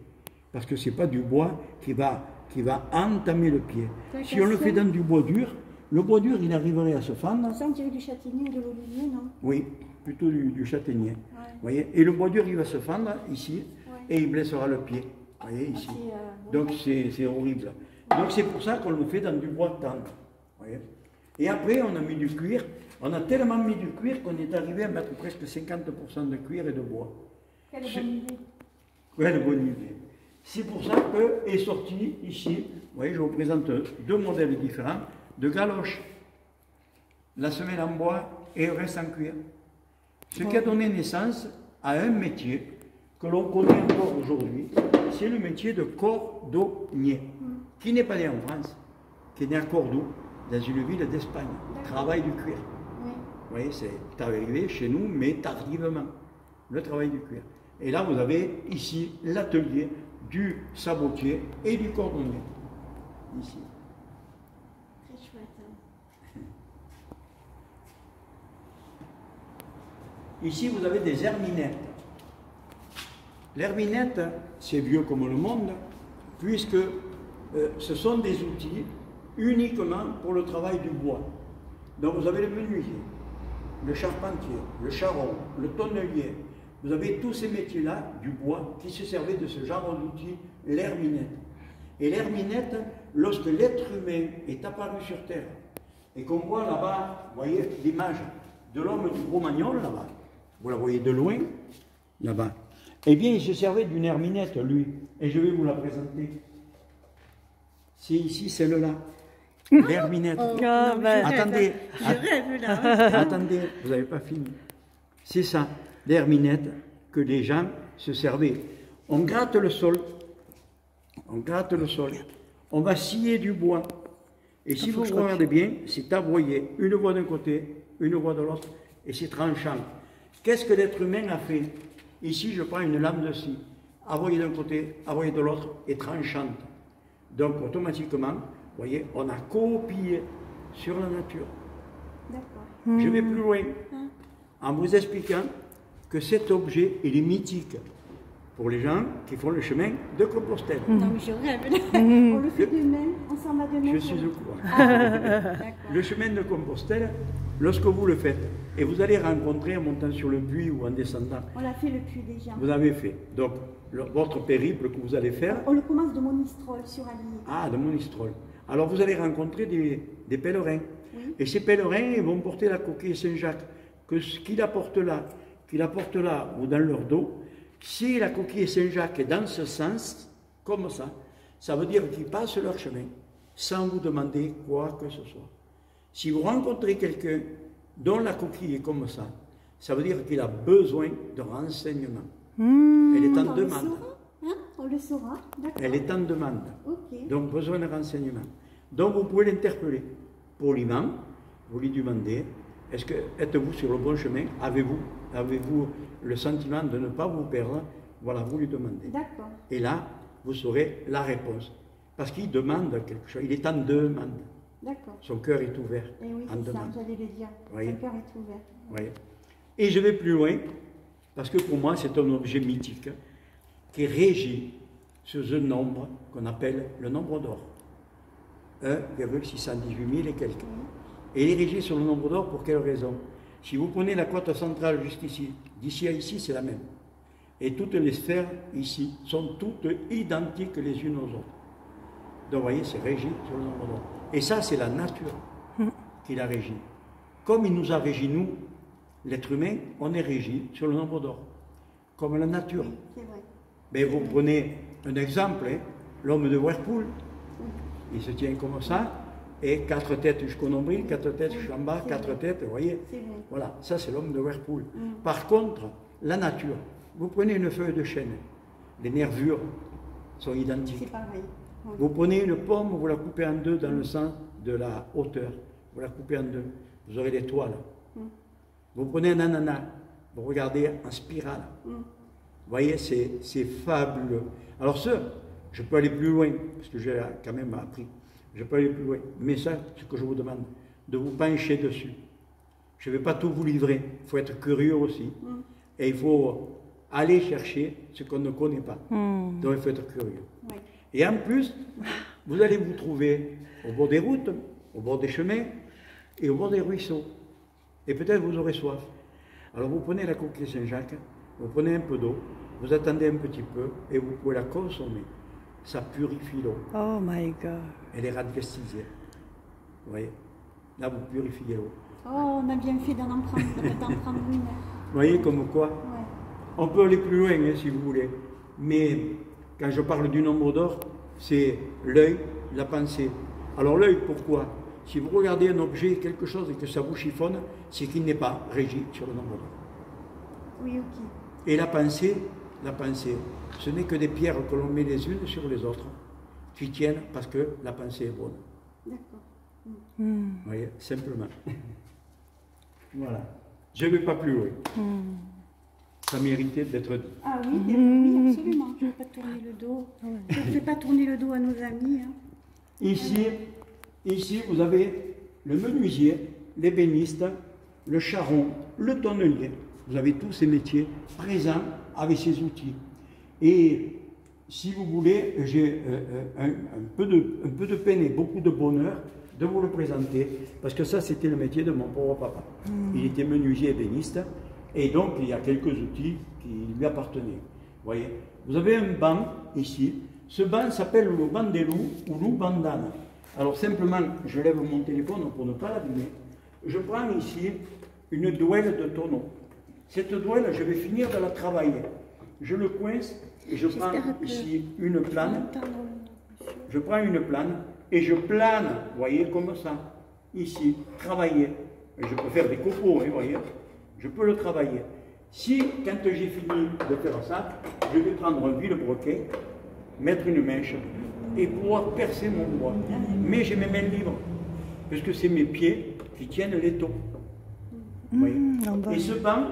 parce que ce n'est pas du bois qui va entamer le pied. Si on le fait dans du bois dur, le bois dur, il arriverait à se fendre. Ça, on dirait du châtaignier ou de l'olivier, non? Oui, plutôt du châtaignier. Ouais. Voyez, et le bois dur, il va se fendre ici, Ouais. et il blessera le pied. Voyez, ici. c'est, Donc c'est horrible. Donc c'est pour ça qu'on le fait dans du bois tendre. Voyez. Et après, on a mis du cuir. On a tellement mis du cuir qu'on est arrivé à mettre presque 50% de cuir et de bois. Quelle bonne idée. Quelle bonne idée. C'est pour ça que est sorti ici, vous voyez, je vous présente 2 modèles différents de galoches. La semelle en bois et le reste en cuir. Ce qui a donné naissance à un métier que l'on connaît encore aujourd'hui, c'est le métier de cordonnier, qui n'est pas né en France, qui est né à Cordoue, dans une ville d'Espagne. Travail du cuir. Oui. Vous voyez, c'est arrivé chez nous, mais tardivement, le travail du cuir. Et là, vous avez ici l'atelier du sabotier et du cordonnier. Ici. Très chouette. Hein. Ici, vous avez des herminettes. L'herminette, c'est vieux comme le monde, puisque ce sont des outils uniquement pour le travail du bois. Donc vous avez le menuisier, le charpentier, le charron, le tonnelier. Vous avez tous ces métiers-là du bois qui se servaient de ce genre d'outil, l'herminette. Et l'herminette, lorsque l'être humain est apparu sur Terre, et qu'on voit là-bas, vous voyez l'image de l'homme du Cro-Magnon là-bas, vous la voyez de loin, là-bas, eh bien il se servait d'une herminette, lui, et je vais vous la présenter. C'est ici, celle-là. L'herminette. Attendez. Je rêve là. Attendez, vous n'avez pas fini. C'est ça, l'herminette que les gens se servaient. On gratte le sol. On gratte le sol. On va scier du bois. Et si vous regardez bien, c'est aboyé. Une voie d'un côté, une voie de l'autre, et c'est tranchant. Qu'est-ce que l'être humain a fait? Ici, je prends une lame de scie, aboyée d'un côté, aboyée de l'autre, et tranchante. Donc, automatiquement, vous voyez, on a copié sur la nature. D'accord. Je vais plus loin en vous expliquant que cet objet, il est mythique pour les gens qui font le chemin de Compostelle. Non, mais je rêve. On le fait demain, on s'en va demain. Je suis au courant. D'accord. Le chemin de Compostelle, lorsque vous le faites, et vous allez rencontrer en montant sur le puits ou en descendant, On l'a fait le puits déjà. vous avez fait. Donc, votre périple que vous allez faire, On le commence de Monistrol sur Allier. ah, de Monistrol. Alors vous allez rencontrer des pèlerins. Oui. Et ces pèlerins, ils vont porter la coquille Saint-Jacques. Que ce qu'ils apportent là, ou dans leur dos, si la coquille Saint-Jacques est dans ce sens, comme ça veut dire qu'ils passent leur chemin sans vous demander quoi que ce soit. Si vous rencontrez quelqu'un dont la coquille est comme ça veut dire qu'il a besoin de renseignements. Elle est en On le demande. saura, hein? On le saura, d'accord. Elle est en demande. Ok. Donc besoin de renseignements. Donc vous pouvez l'interpeller poliment, vous lui demandez, êtes-vous sur le bon chemin? Avez-vous le sentiment de ne pas vous perdre? Voilà, vous lui demandez. D'accord. Et là, vous saurez la réponse. Parce qu'il demande quelque chose, il est en demande. D'accord. Son cœur est ouvert Et oui, en c'est ça, demande. j'allais le dire. Oui. Son cœur est ouvert. Voyez. Et je vais plus loin, parce que pour moi, c'est un objet mythique qui régit sur un nombre qu'on appelle le nombre d'or. 1,618 000 et quelques. Et il est régi sur le nombre d'or pour quelle raison? Si vous prenez la cote centrale juste ici, d'ici à ici, c'est la même. Et toutes les sphères ici sont toutes identiques les unes aux autres. Donc vous voyez, c'est régi sur le nombre d'or. Et ça, c'est la nature qui la régit. Comme il nous a régi, nous, l'être humain, on est régi sur le nombre d'or. Comme la nature. Oui, c'est vrai. Mais vous prenez un exemple, hein, l'homme de Whirlpool, il se tient comme ça, et 4 têtes jusqu'au nombril, 4 têtes jusqu'en bas, 4 têtes, vous voyez. Voilà, ça c'est l'homme de Whirlpool. Par contre, la nature, vous prenez une feuille de chêne, les nervures sont identiques. C'est pareil. Oui. Vous prenez une pomme, vous la coupez en deux dans le sens de la hauteur, vous la coupez en deux, vous aurez des toiles. Vous prenez un ananas, vous regardez en spirale. Vous voyez, c'est fabuleux. Alors ça, je peux aller plus loin, parce que j'ai quand même appris. Je peux aller plus loin. Mais ça, ce que je vous demande, de vous pencher dessus. Je ne vais pas tout vous livrer. Il faut être curieux aussi. Et il faut aller chercher ce qu'on ne connaît pas. Donc il faut être curieux. Oui. Et en plus, vous allez vous trouver au bord des routes, au bord des chemins et au bord des ruisseaux. Et peut-être vous aurez soif. Alors vous prenez la coquille Saint-Jacques, vous prenez un peu d'eau, vous attendez un petit peu et vous pouvez la consommer. Ça purifie l'eau. Oh my God. Elle est radioactivée. Vous voyez? Là, vous purifiez l'eau. Oh, on a bien fait d'en prendre une. Vous voyez comme quoi? Ouais. On peut aller plus loin, hein, si vous voulez. Mais quand je parle du nombre d'or, c'est l'œil, la pensée. Alors l'œil, pourquoi? Si vous regardez un objet, quelque chose, et que ça vous chiffonne, c'est qu'il n'est pas régi sur le nombre d'or. Oui, ok. Et la pensée, ce n'est que des pierres que l'on met les unes sur les autres, qui tiennent parce que la pensée est bonne. D'accord. Vous voyez, simplement. Voilà. Je ne vais pas plus loin. Ça méritait d'être dit. Ah oui, oui, absolument. Je ne vais pas tourner le dos. Je ne vais pas tourner le dos à nos amis. Hein. Ici, vous avez le menuisier, l'ébéniste, le charron, le tonnelier. Vous avez tous ces métiers présents avec ces outils. Et si vous voulez, j'ai un peu de peine et beaucoup de bonheur de vous le présenter, parce que ça, c'était le métier de mon pauvre papa. Il était menuisier ébéniste, et donc il y a quelques outils qui lui appartenaient. Vous voyez, vous avez un banc ici. Ce banc s'appelle le banc des loups ou loup bandane. Alors simplement, je lève mon téléphone pour ne pas l'abîmer. Je prends ici une douelle de tonneau. Cette douelle, je vais finir de la travailler. Je le coince et je prends ici une plane. Je prends une plane et je plane, vous voyez, comme ça, ici, travailler. Et je peux faire des copeaux, vous voyez, je peux le travailler. Si, quand j'ai fini de faire ça, je vais prendre un vilebrequin, mettre une mèche et pouvoir percer mon bois. Mais j'ai mes mains libres, puisque c'est mes pieds qui tiennent l'étau. Vous voyez. Et ce banc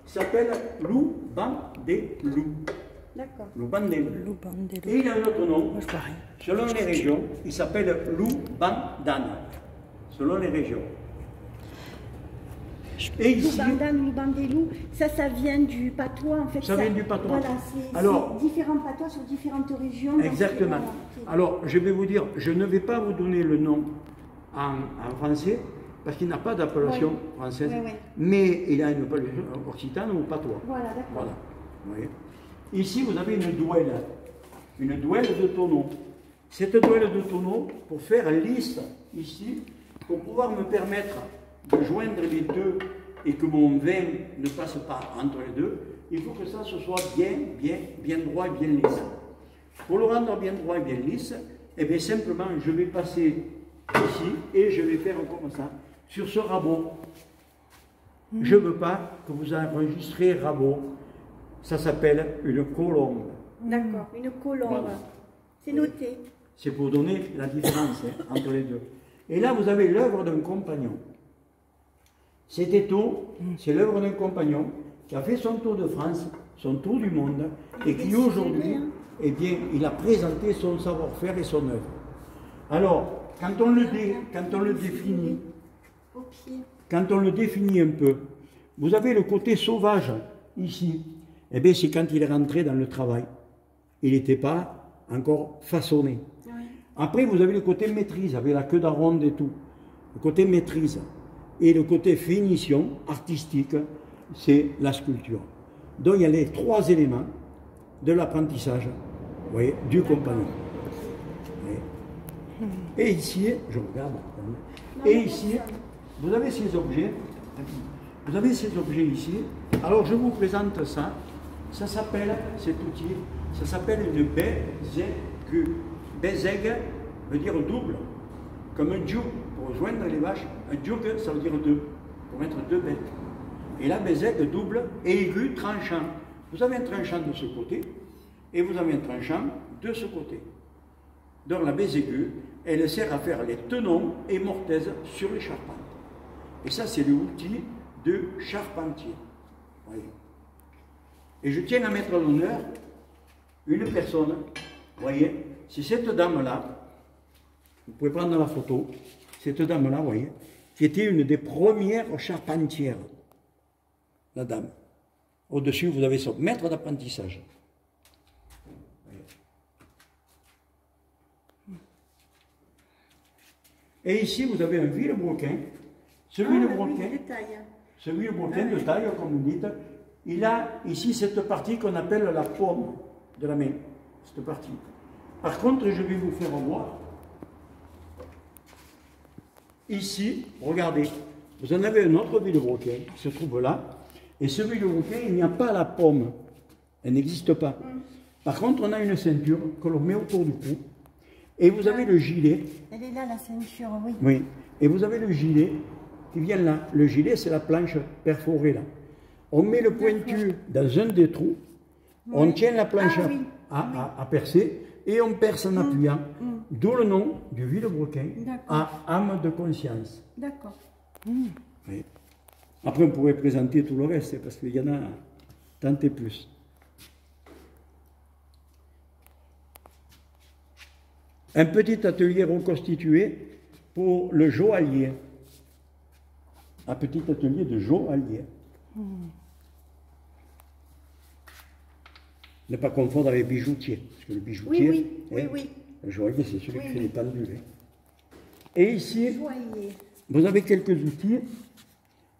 s'appelle loup banc des loups. D'accord. Loup banc des loups. Et il a un autre nom. Selon les régions, il s'appelle loup bandane. Selon les régions. Et ici, Loup des loups, ça vient du patois en fait. Ça vient du patois. Voilà, c'est différents patois sur différentes régions. Exactement. Alors, je vais vous dire, je ne vais pas vous donner le nom en français, parce qu'il n'a pas d'appellation française, mais il a une appellation occitane ou patois. Voilà, d'accord. Voilà. Vous voyez. Ici, vous avez une douelle de tonneau. Cette douelle de tonneau, pour faire lisse ici, pour pouvoir me permettre de joindre les deux et que mon vin ne passe pas entre les deux, il faut que ça se soit bien droit et bien lisse. Pour le rendre bien droit et bien lisse, eh bien simplement, je vais passer ici et je vais faire comme ça, sur ce rabot. Je ne veux pas que vous enregistrez rabot. Ça s'appelle une colombe. D'accord, une colombe. Voilà. C'est noté. C'est pour donner la différence entre les deux. Et là, vous avez l'œuvre d'un compagnon. Cet étau, c'est l'œuvre d'un compagnon qui a fait son tour de France, son tour du monde, et qui aujourd'hui, eh bien, il a présenté son savoir-faire et son œuvre. Alors, quand on le définit un peu, vous avez le côté sauvage ici. Eh bien, c'est quand il est rentré dans le travail. Il n'était pas encore façonné. Après, vous avez le côté maîtrise, avec la queue d'aronde et tout. Le côté maîtrise. Et le côté finition artistique, c'est la sculpture. Donc il y a les trois éléments de l'apprentissage, vous voyez, du compagnon. Et ici, je regarde, et ici, vous avez ces objets, ici. Alors je vous présente ça, ça s'appelle, cet outil, ça s'appelle une bézègue. Bézègue veut dire double, comme un djoug pour joindre les vaches, un djoug ça veut dire deux, pour mettre deux bêtes. Et la bézègue double, aigu, tranchant. Vous avez un tranchant de ce côté, et vous avez un tranchant de ce côté. Donc la bézègue, elle sert à faire les tenons et mortaises sur les charpentes. Et ça, c'est l'outil de charpentier. Voyez. Et je tiens à mettre à l'honneur une personne, vous voyez, c'est cette dame-là, vous pouvez prendre la photo, cette dame-là, vous voyez, qui était une des premières charpentières, la dame. Au-dessus, vous avez son maître d'apprentissage. Et ici, vous avez un villebroquin. Ce villebroquin, de taille, comme vous dites, il a ici cette partie qu'on appelle la paume de la main. Cette partie. Par contre, je vais vous faire voir. Ici, regardez, vous en avez un autre villebroquin qui se trouve là. Et ce villebroquin, il n'y a pas la paume. Elle n'existe pas. Par contre, on a une ceinture que l'on met autour du cou. Et vous avez le gilet. Elle est là, la ceinture, oui. Oui. Et vous avez le gilet qui vient là. Le gilet, c'est la planche perforée là. On met le pointu dans un des trous. Oui. On tient la planche à percer et on perce en appuyant. D'où le nom du villebroquin à âme de conscience. D'accord. Oui. Après, on pourrait présenter tout le reste parce qu'il y en a tant et plus. Un petit atelier reconstitué pour le joaillier. Un petit atelier de joaillier. Ne pas confondre avec bijoutier. Parce que le bijoutier, le joaillier, c'est celui qui fait les pendules. Et ici, vous avez quelques outils,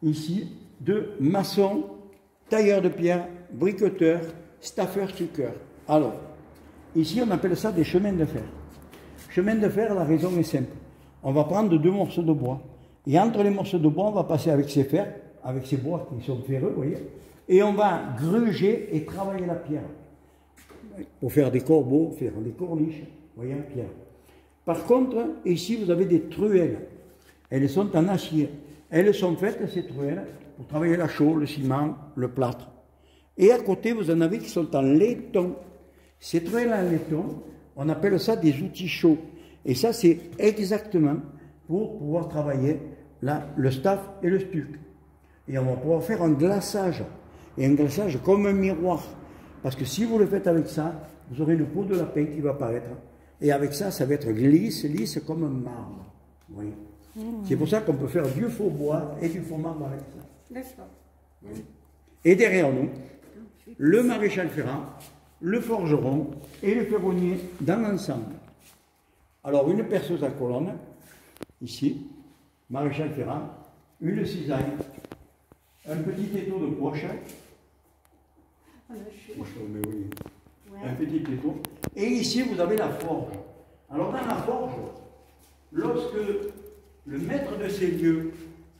ici, de maçon, tailleur de pierre, briqueteur, staffeur, stuqueur. Alors, ici, on appelle ça des chemins de fer. Chemin de fer, la raison est simple. On va prendre deux morceaux de bois. Et entre les morceaux de bois, on va passer avec ces fers, avec ces bois qui sont ferreux, vous voyez. Et on va gruger et travailler la pierre. Pour faire des corbeaux, faire des corniches, vous voyez, en pierre. Par contre, ici, vous avez des truelles. Elles sont en acier. Elles sont faites, ces truelles, pour travailler la chaux, le ciment, le plâtre. Et à côté, vous en avez qui sont en laiton. Ces truelles en laiton, on appelle ça des outils chauds. Et ça, c'est exactement pour pouvoir travailler là, le staff et le stuc. Et on va pouvoir faire un glaçage. Et un glaçage comme un miroir. Parce que si vous le faites avec ça, vous aurez le pot de lapin qui va apparaître. Et avec ça, ça va être lisse comme un marbre. Oui. C'est pour ça qu'on peut faire du faux bois et du faux marbre avec ça. D'accord. Oui. Et derrière nous, le maréchal ferrant, le forgeron et le ferronnier dans l'ensemble. Alors une perceuse à colonne, ici, maréchal ferrant, une cisaille, un petit étau de poche, un petit étau, et ici vous avez la forge. Alors dans la forge, lorsque le maître de ces lieux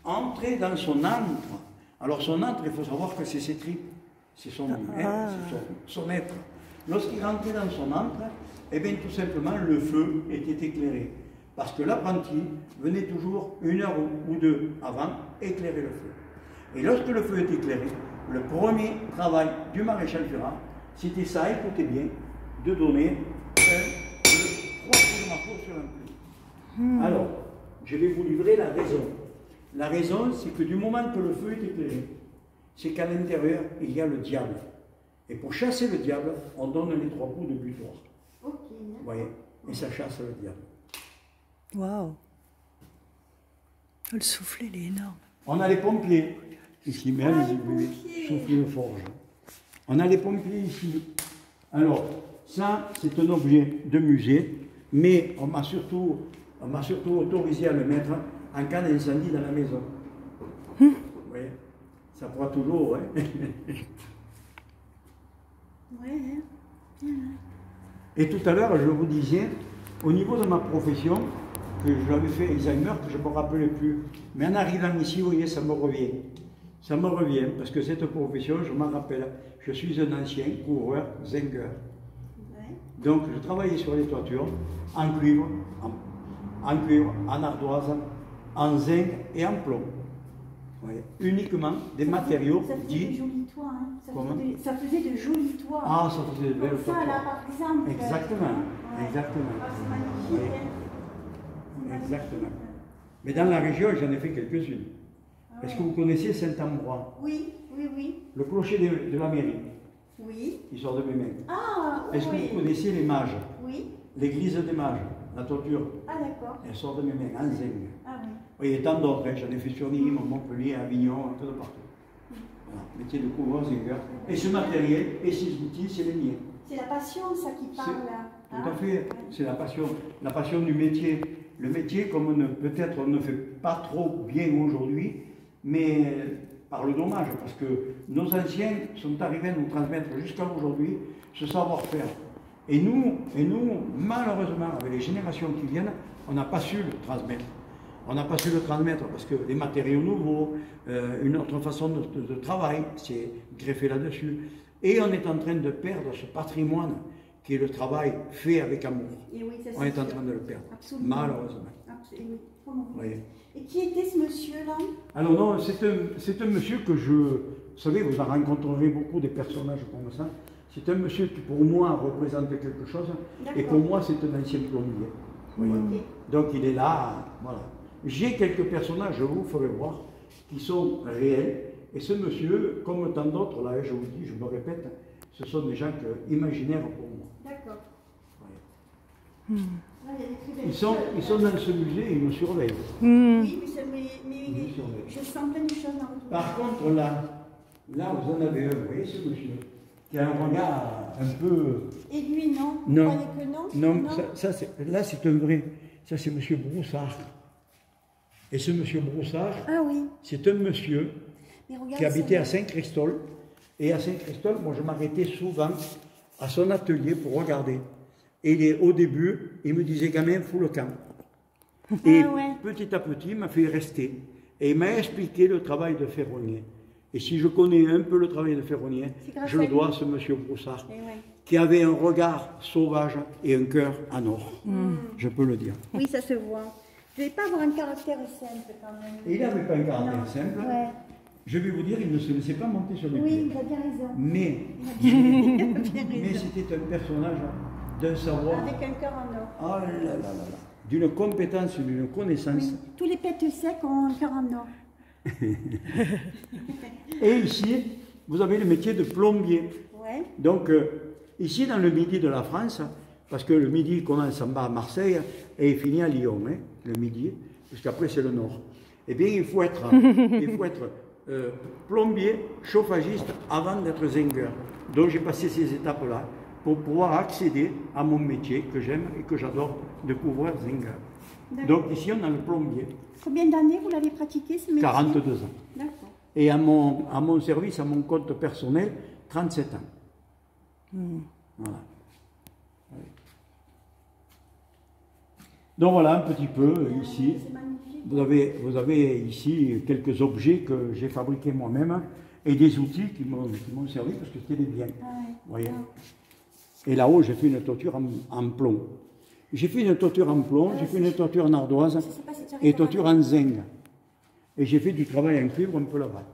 entrait dans son antre, alors son antre, il faut savoir que c'est ses tripes. C'est son maître. Lorsqu'il rentrait dans son antre, eh bien tout simplement le feu était éclairé. Parce que l'apprenti venait toujours 1 heure ou 2 avant éclairer le feu. Et lorsque le feu est éclairé, le premier travail du maréchal ferrant, c'était ça, écoutez bien, de donner 3 coups de marteau sur un clou. Alors, je vais vous livrer la raison. La raison, c'est que du moment que le feu est éclairé, c'est qu'à l'intérieur, il y a le diable. Et pour chasser le diable, on donne les 3 coups de butoir. Vous voyez? Et ça chasse le diable. Waouh! Le soufflet, il est énorme. On a les pompiers, ici, mais allez-y, souffler le forge. On a les pompiers ici. Alors, ça, c'est un objet de musée, mais on m'a surtout autorisé à le mettre en cas d'incendie dans la maison. Vous voyez? Ça pourra toujours, hein. Et tout à l'heure, je vous disais, au niveau de ma profession, que je l'avais fait Alzheimer, que je ne me rappelais plus. Mais en arrivant ici, vous voyez, ça me revient. Ça me revient, parce que cette profession, je m'en rappelle. Je suis un ancien couvreur Zenger. Ouais. Donc, je travaillais sur les toitures, en cuivre, en ardoise, en zinc et en plomb. Ouais. Uniquement des matériaux dits... de jolis toits, hein. Ça faisait de jolis toits. Ah, ça faisait de belles toits. Ça, là, par exemple. Exactement, ouais. Exactement. Ah, c'est magnifique. Ouais. Hein. Exactement. Mais dans la région, j'en ai fait quelques-unes. Ah, ouais. Est-ce que vous connaissez Saint-Ambrois? Oui, oui, oui. Le clocher de la mairie. Oui. Il sort de mes mains. Ah, oui. Est-ce que vous connaissez les mages? Oui. L'église des mages, la toiture. Ah, d'accord. Elle sort de mes mains, en zinc. Ah, oui. Oui, et tant d'autres. Hein. J'en ai fait sur Nîmes, Montpellier, Avignon, un peu de partout. Voilà, métier de couvreur, Zenger. Et ce matériel et ces outils, c'est les miens. C'est la passion, ça, qui parle là. Tout à fait. C'est la passion du métier. Le métier, comme peut-être on ne fait pas trop bien aujourd'hui, mais par le dommage, parce que nos anciens sont arrivés à nous transmettre jusqu'à aujourd'hui ce savoir-faire. Et nous, malheureusement, avec les générations qui viennent, on n'a pas su le transmettre. On n'a pas su le transmettre parce que les matériaux nouveaux, une autre façon de travail, c'est greffé là-dessus. Et on est en train de perdre ce patrimoine qui est le travail fait avec amour. Et oui, on est en train de le perdre, absolument. Malheureusement. Absolument. Oui. Et qui était ce monsieur-là? Alors non, c'est un monsieur que vous savez, vous en rencontrerez beaucoup des personnages comme ça. C'est un monsieur qui pour moi représente quelque chose, et pour moi c'est un ancien plombier. Oui. Okay. Donc il est là, voilà. J'ai quelques personnages, je vous ferai voir, qui sont réels, et ce monsieur, comme tant d'autres, là je vous dis, je me répète, ce sont des gens imaginaires pour moi. D'accord. Ouais. Ils sont dans ce musée et ils me surveillent. Oui, mais je sens plein de choses dans votre... Par contre, là vous en avez un, vous voyez ce monsieur, qui a un regard un peu... Et lui, non? Non. Vous croyez que non? Non, là c'est un vrai, ça c'est monsieur Broussard. Et ce monsieur Broussard, c'est un monsieur qui habitait à Saint-Christol. Et à Saint-Christol, moi je m'arrêtais souvent à son atelier pour regarder. Et au début, il me disait, gamin, fous le camp. Et petit à petit, il m'a fait rester. Et il m'a expliqué le travail de ferronnier. Et si je connais un peu le travail de ferronnier, je le dois à ce monsieur Broussard, qui avait un regard sauvage et un cœur en or. Je peux le dire. Oui, ça se voit. Je ne vais pas avoir un caractère simple quand même. Et il n'avait pas un caractère simple. Ouais. Je vais vous dire, il ne se laissait pas monter sur les pieds. Oui, il a bien raison. Mais c'était un personnage d'un savoir. Avec un cœur en or. Oh là là là là. D'une compétence, d'une connaissance. Oui. Tous les pêtes secs ont un cœur en or. Et ici, vous avez le métier de plombier. Ouais. Donc, ici, dans le midi de la France, parce que le midi commence en bas à Marseille et il finit à Lyon, hein, le midi, puisqu'après c'est le nord. Eh bien, il faut être plombier, chauffagiste avant d'être Zenger. Donc, j'ai passé ces étapes-là pour pouvoir accéder à mon métier que j'aime et que j'adore, de couvreur Zenger. Donc, ici, on a le plombier. Combien d'années vous l'avez pratiqué, ce métier? 42 ans. D'accord. Et à mon service, à mon compte personnel, 37 ans. Voilà. Donc voilà un petit peu ici. Vous avez ici quelques objets que j'ai fabriqués moi-même et des outils qui m'ont servi parce que c'était des biens. Voyez. Et là-haut, j'ai fait une toiture en plomb. J'ai fait une toiture en plomb, j'ai fait une toiture en ardoise et une toiture en zinc. Et j'ai fait du travail en cuivre un peu là-bas.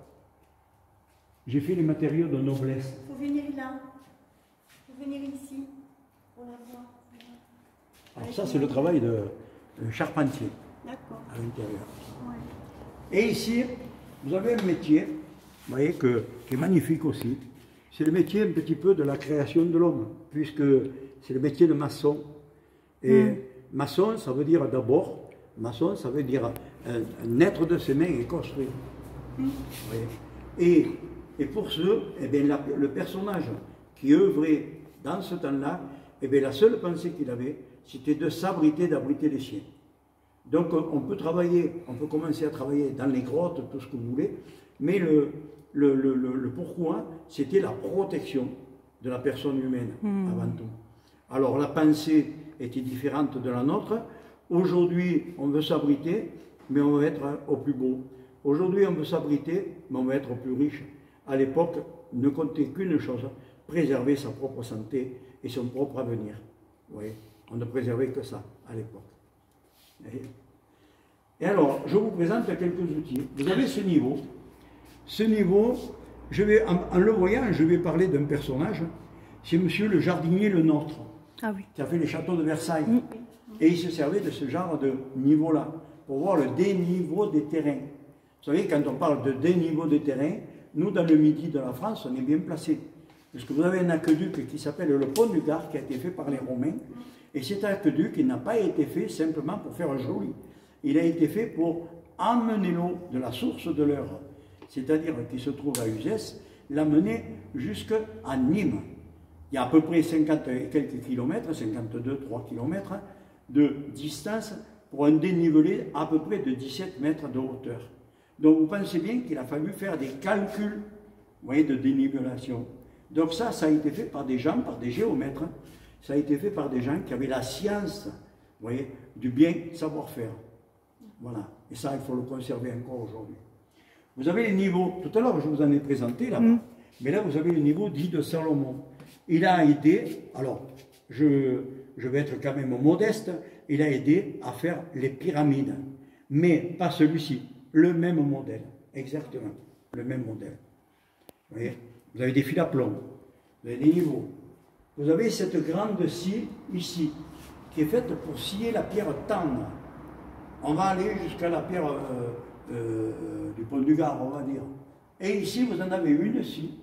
J'ai fait les matériaux de noblesse. Il faut venir là. Il faut venir ici pour la voir. Alors ça, c'est le travail de charpentier à l'intérieur. Ouais. Et ici, vous avez un métier, vous voyez, qui est magnifique aussi. C'est le métier un petit peu de la création de l'homme, puisque c'est le métier de maçon. Et maçon, ça veut dire d'abord, maçon, ça veut dire naître de ses mains et construire. Vous voyez. Et pour ce, eh bien, le personnage qui œuvrait dans ce temps-là, eh bien, la seule pensée qu'il avait, c'était de s'abriter, d'abriter les siens. Donc on peut travailler, on peut commencer à travailler dans les grottes, tout ce que vous voulez, mais le pourquoi, c'était la protection de la personne humaine, avant tout. Alors la pensée était différente de la nôtre. Aujourd'hui, on veut s'abriter, mais on veut être au plus beau. Aujourd'hui, on veut s'abriter, mais on veut être au plus riche. À l'époque, ne comptait qu'une chose, préserver sa propre santé et son propre avenir. Vous voyez, on ne préservait que ça à l'époque. Et alors, je vous présente quelques outils. Vous avez ce niveau. Ce niveau, en le voyant, je vais parler d'un personnage. C'est monsieur le jardinier Le Nôtre, qui a fait les châteaux de Versailles. Et il se servait de ce genre de niveau-là, pour voir le déniveau des terrains. Vous savez, quand on parle de déniveau des terrains, nous, dans le midi de la France, on est bien placé. Parce que vous avez un aqueduc qui s'appelle le pont du Gard, qui a été fait par les Romains. Et cet aqueduc, il n'a pas été fait simplement pour faire joli. Il a été fait pour emmener l'eau de la source de l'Eure, c'est-à-dire qui se trouve à Uzès, l'amener jusqu'à Nîmes. Il y a à peu près 50 et quelques kilomètres, 52, 3 kilomètres de distance pour un dénivelé à peu près de 17 mètres de hauteur. Donc vous pensez bien qu'il a fallu faire des calculs, vous voyez, de dénivellation. Donc ça a été fait par des gens, par des géomètres. Ça a été fait par des gens qui avaient la science, vous voyez, du bien savoir-faire. Voilà. Et ça, il faut le conserver encore aujourd'hui. Vous avez les niveaux, tout à l'heure je vous en ai présenté là-bas, mais là vous avez le niveau dit de Salomon. Il a aidé, alors je vais être quand même modeste, il a aidé à faire les pyramides, mais pas celui-ci, le même modèle, exactement, le même modèle. Vous voyez, vous avez des fils à plomb, vous avez des niveaux. Vous avez cette grande scie ici, qui est faite pour scier la pierre tendre. On va aller jusqu'à la pierre du pont du Gard, on va dire. Et ici, vous en avez une scie.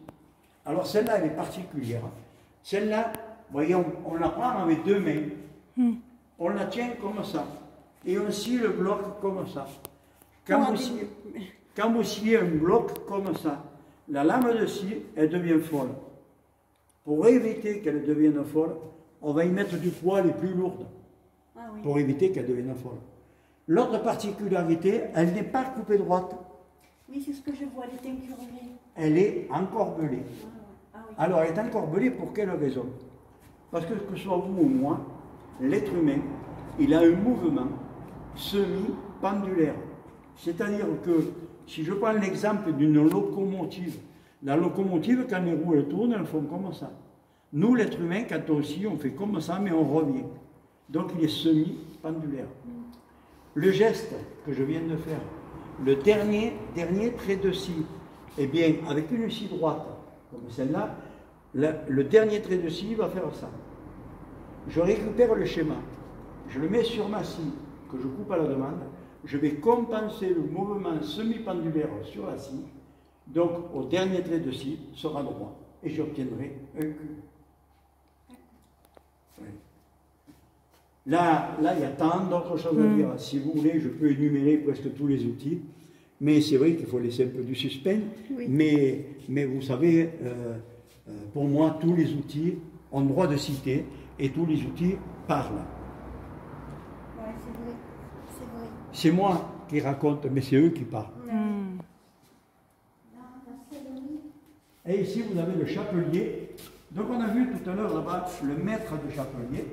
Alors celle-là, elle est particulière. Celle-là, vous voyez, on la prend avec deux mains. On la tient comme ça. Et on scie le bloc comme ça. Quand vous sciez un bloc comme ça, la lame de scie, elle devient folle. Pour éviter qu'elle devienne folle, on va y mettre du poids les plus lourdes. Pour éviter qu'elle devienne folle. L'autre particularité, elle n'est pas coupée droite. Oui, c'est ce que je vois, elle est incurvée. Elle est encorbelée. Alors, elle est encorbelée pour quelle raison? Parce que ce soit vous ou moi, l'être humain, il a un mouvement semi-pendulaire. C'est-à-dire que, si je prends l'exemple d'une locomotive, la locomotive, quand les roues tournent, elles font comme ça. Nous, l'être humain, quand on scie, on fait comme ça, mais on revient. Donc, il est semi-pendulaire. Le geste que je viens de faire, le dernier trait de scie, eh bien, avec une scie droite, comme celle-là, le dernier trait de scie va faire ça. Je récupère le schéma, je le mets sur ma scie, que je coupe à la demande, je vais compenser le mouvement semi-pendulaire sur la scie, donc au dernier trait de scie sera droit, et j'obtiendrai un cul. Oui. Là, il y a tant d'autres choses à dire. Si vous voulez, je peux énumérer presque tous les outils. Mais c'est vrai qu'il faut laisser un peu du suspense. Oui. Mais vous savez, pour moi, tous les outils ont droit de citer et tous les outils parlent. Oui, c'est vrai. C'est vrai. C'est moi qui raconte, mais c'est eux qui parlent. Et ici, vous avez le chapelier. Donc, on a vu tout à l'heure là-bas le maître de chapelier.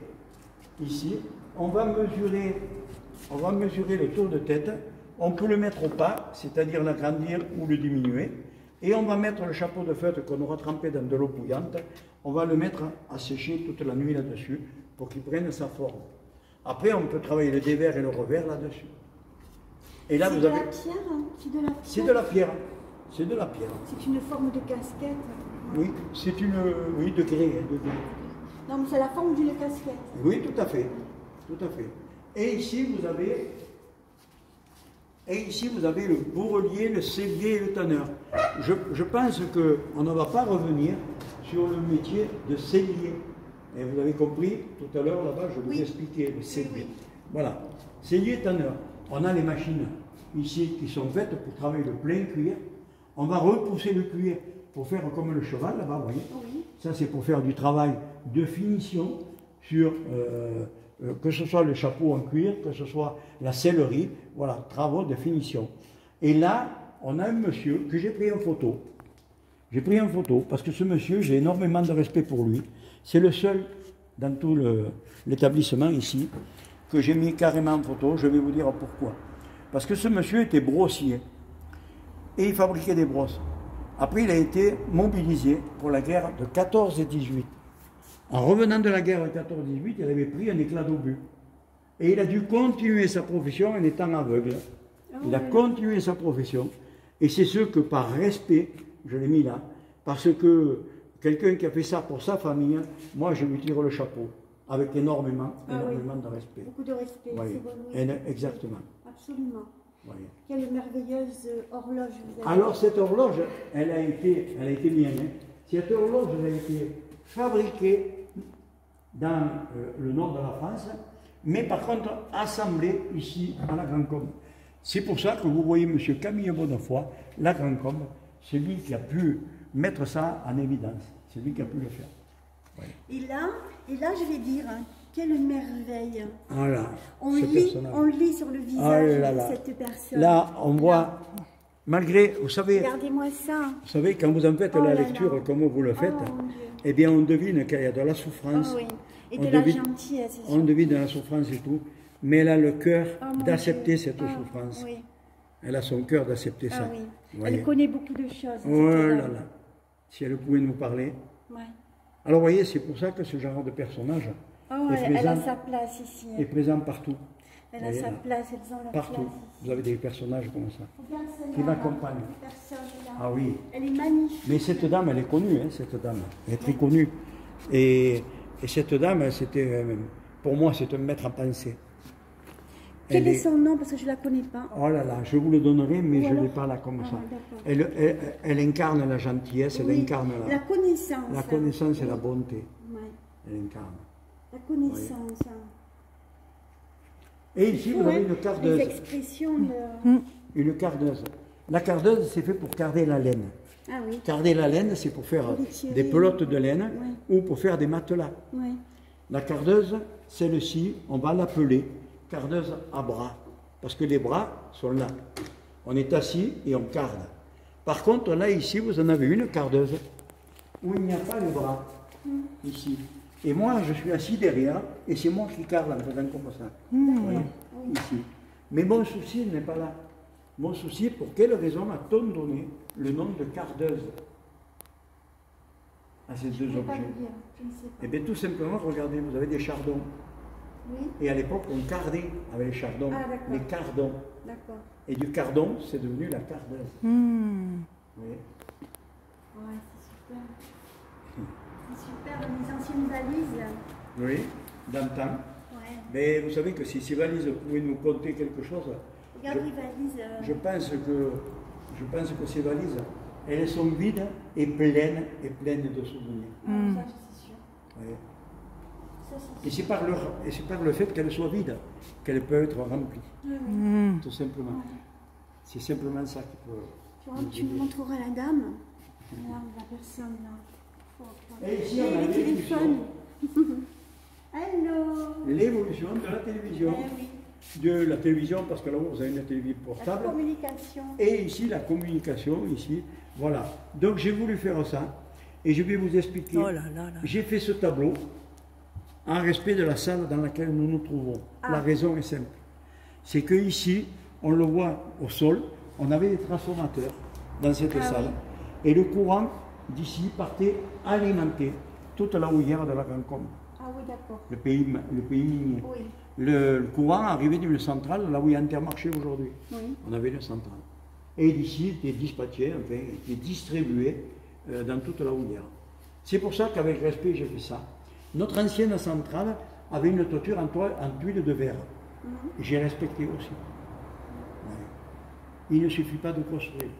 Ici, on va mesurer le tour de tête. On peut le mettre au pas, c'est-à-dire l'agrandir ou le diminuer. Et on va mettre le chapeau de feutre qu'on aura trempé dans de l'eau bouillante. On va le mettre à sécher toute la nuit là-dessus pour qu'il prenne sa forme. Après, on peut travailler le dévers et le revers là-dessus. Et là, vous avez... C'est de la pierre. C'est de la pierre. C'est une forme de casquette. Oui, c'est une... Oui, de grès. Non, mais c'est la forme d'une casquette. Oui, tout à fait. Tout à fait. Et ici, vous avez le bourrelier, le sellier et le tanneur. Je pense qu'on ne va pas revenir sur le métier de sellier. Et vous avez compris, tout à l'heure, là-bas, je vous ai expliqué le sellier. Oui. Voilà. Sellier et tanneur. On a les machines ici qui sont faites pour travailler le plein cuir. On va repousser le cuir pour faire comme le cheval, là-bas, vous voyez. Oui. Ça, c'est pour faire du travail de finition sur... que ce soit le chapeau en cuir, que ce soit la sellerie, voilà, travaux de finition. Et là, on a un monsieur que j'ai pris en photo. J'ai pris en photo parce que ce monsieur, j'ai énormément de respect pour lui. C'est le seul dans tout l'établissement ici que j'ai mis carrément en photo. Je vais vous dire pourquoi. Parce que ce monsieur était brossier et il fabriquait des brosses. Après, il a été mobilisé pour la guerre de 14 et 18. En revenant de la guerre de 14-18, il avait pris un éclat d'obus. Et il a dû continuer sa profession en étant aveugle. Il a continué sa profession. Et c'est ce que par respect, je l'ai mis là, parce que quelqu'un qui a fait ça pour sa famille, moi je lui tire le chapeau, avec énormément de respect. Beaucoup de respect, Voyez. c'est bon. Oui. Exactement. Absolument. Voyez. Quelle merveilleuse horloge vous avez. Alors cette horloge, elle a été mienne. Hein. Cette horloge, elle a été fabriquée dans le nord de la France, mais par contre assemblée ici à la Grande Combe. C'est pour ça que vous voyez M. Camille Bonnefoy, la Grande Combe, c'est lui qui a pu mettre ça en évidence. C'est lui qui a pu le faire. Ouais. Et là, je vais dire, hein, quelle merveille. Voilà. On lit sur le visage de cette personne. Là, on voit, malgré, vous savez, regardez-moi ça. Vous savez, quand vous en faites la lecture comme vous le faites, eh bien on devine qu'il y a de la souffrance. Oh, oui. Et de la gentillesse. On devine de la souffrance et tout. Mais elle a le cœur d'accepter cette souffrance. Oui. Elle a son cœur d'accepter ça. Oui. Elle connaît beaucoup de choses. Oh là là. Si elle pouvait nous parler. Ouais. Alors, vous voyez, c'est pour ça que ce genre de personnage elle a sa place ici. Est présent partout. Elle a sa place, elles ont leur partout. place. Vous avez des personnages comme ça. Regarde qui m'accompagnent. Ah oui. Elle est magnifique. Mais cette dame, elle est connue, hein, cette dame. Elle est très connue. Et cette dame, c'était, pour moi, c'est un maître à penser. Quel est son nom? Parce que je ne la connais pas. Oh là là, je vous le donnerai, mais je ne l'ai pas là comme ça. Elle incarne la gentillesse, elle incarne la connaissance. La connaissance et la bonté. Ouais. Elle incarne. La connaissance. Et ici, vous avez une cardeuse. Les expressions de... Une cardeuse. La cardeuse, c'est fait pour carder la laine. Ah oui. Carder la laine, c'est pour faire des pelotes de laine ou pour faire des matelas. Ouais. La cardeuse, celle-ci, on va l'appeler cardeuse à bras, parce que les bras sont là. On est assis et on carde. Par contre, là, ici, vous en avez une cardeuse où il n'y a pas les bras, ici. Et moi, je suis assis derrière, et c'est moi qui carde en faisant comme ça. Voyez, ici. Mais mon souci n'est pas là. Mon souci, pour quelle raison a-t-on donné le nom de cardeuse à ces deux objets? Eh bien, tout simplement, regardez, vous avez des chardons. Oui. Et à l'époque, on cardait avec les chardons, les cardons. D'accord. Et du cardon, c'est devenu la cardeuse. Oui. Ouais, c'est super. C'est super, les anciennes valises. Oui, d'antan. Ouais. Mais vous savez que si ces valises pouvaient nous conter quelque chose, regarde les valises. Je pense que ces valises, elles sont vides et pleines de souvenirs. Ça, c'est sûr. Oui. Et c'est par le fait qu'elle soit vide qu'elle peut être remplie. Tout simplement. C'est simplement ça qui peut... Tu me montreras la dame. Là, la personne là. Et ici, on a l'évolution. Hello. L'évolution de la télévision. De la télévision, parce que là-haut, vous avez une télévision portable. La communication. Et ici, la communication, ici. Voilà. Donc, j'ai voulu faire ça. Et je vais vous expliquer. Oh là là là. J'ai fait ce tableau en respect de la salle dans laquelle nous nous trouvons. La raison est simple. C'est que ici, on le voit au sol, on avait des transformateurs dans cette salle. Et le courant d'ici partait alimenter toute la houillère de la Grande Combe. Ah oui, d'accord. Le pays minier. Oui. Le courant arrivait d'une centrale, là où il y a Intermarché aujourd'hui. Oui. On avait une centrale. Et d'ici, était dispatché, enfin, était distribué dans toute la houillère. C'est pour ça qu'avec respect, j'ai fait ça. Notre ancienne centrale avait une toiture en tuile de verre. J'ai respecté aussi. Il ne suffit pas de construire,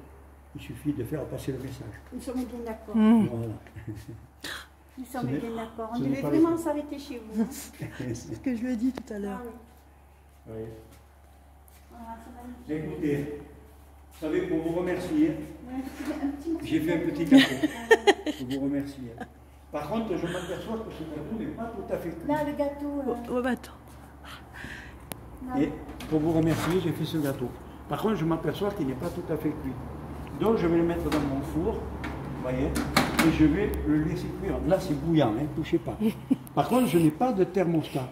il suffit de faire passer le message. Nous sommes bien d'accord. Voilà. Nous sommes bien d'accord. On devait vraiment s'arrêter chez vous. C'est ce que je lui ai dit tout à l'heure. Ah, oui. Voilà, écoutez, vous savez, pour vous remercier, j'ai fait un petit gâteau pour vous remercier. Par contre, je m'aperçois que ce gâteau n'est pas tout à fait cuit. Là, le gâteau... attends. Et pour vous remercier, j'ai fait ce gâteau. Par contre, je m'aperçois qu'il n'est pas tout à fait cuit. Donc, je vais le mettre dans mon four. voyez, et je vais le laisser cuire. Là, c'est bouillant, ne touchez pas. Par contre, je n'ai pas de thermostat.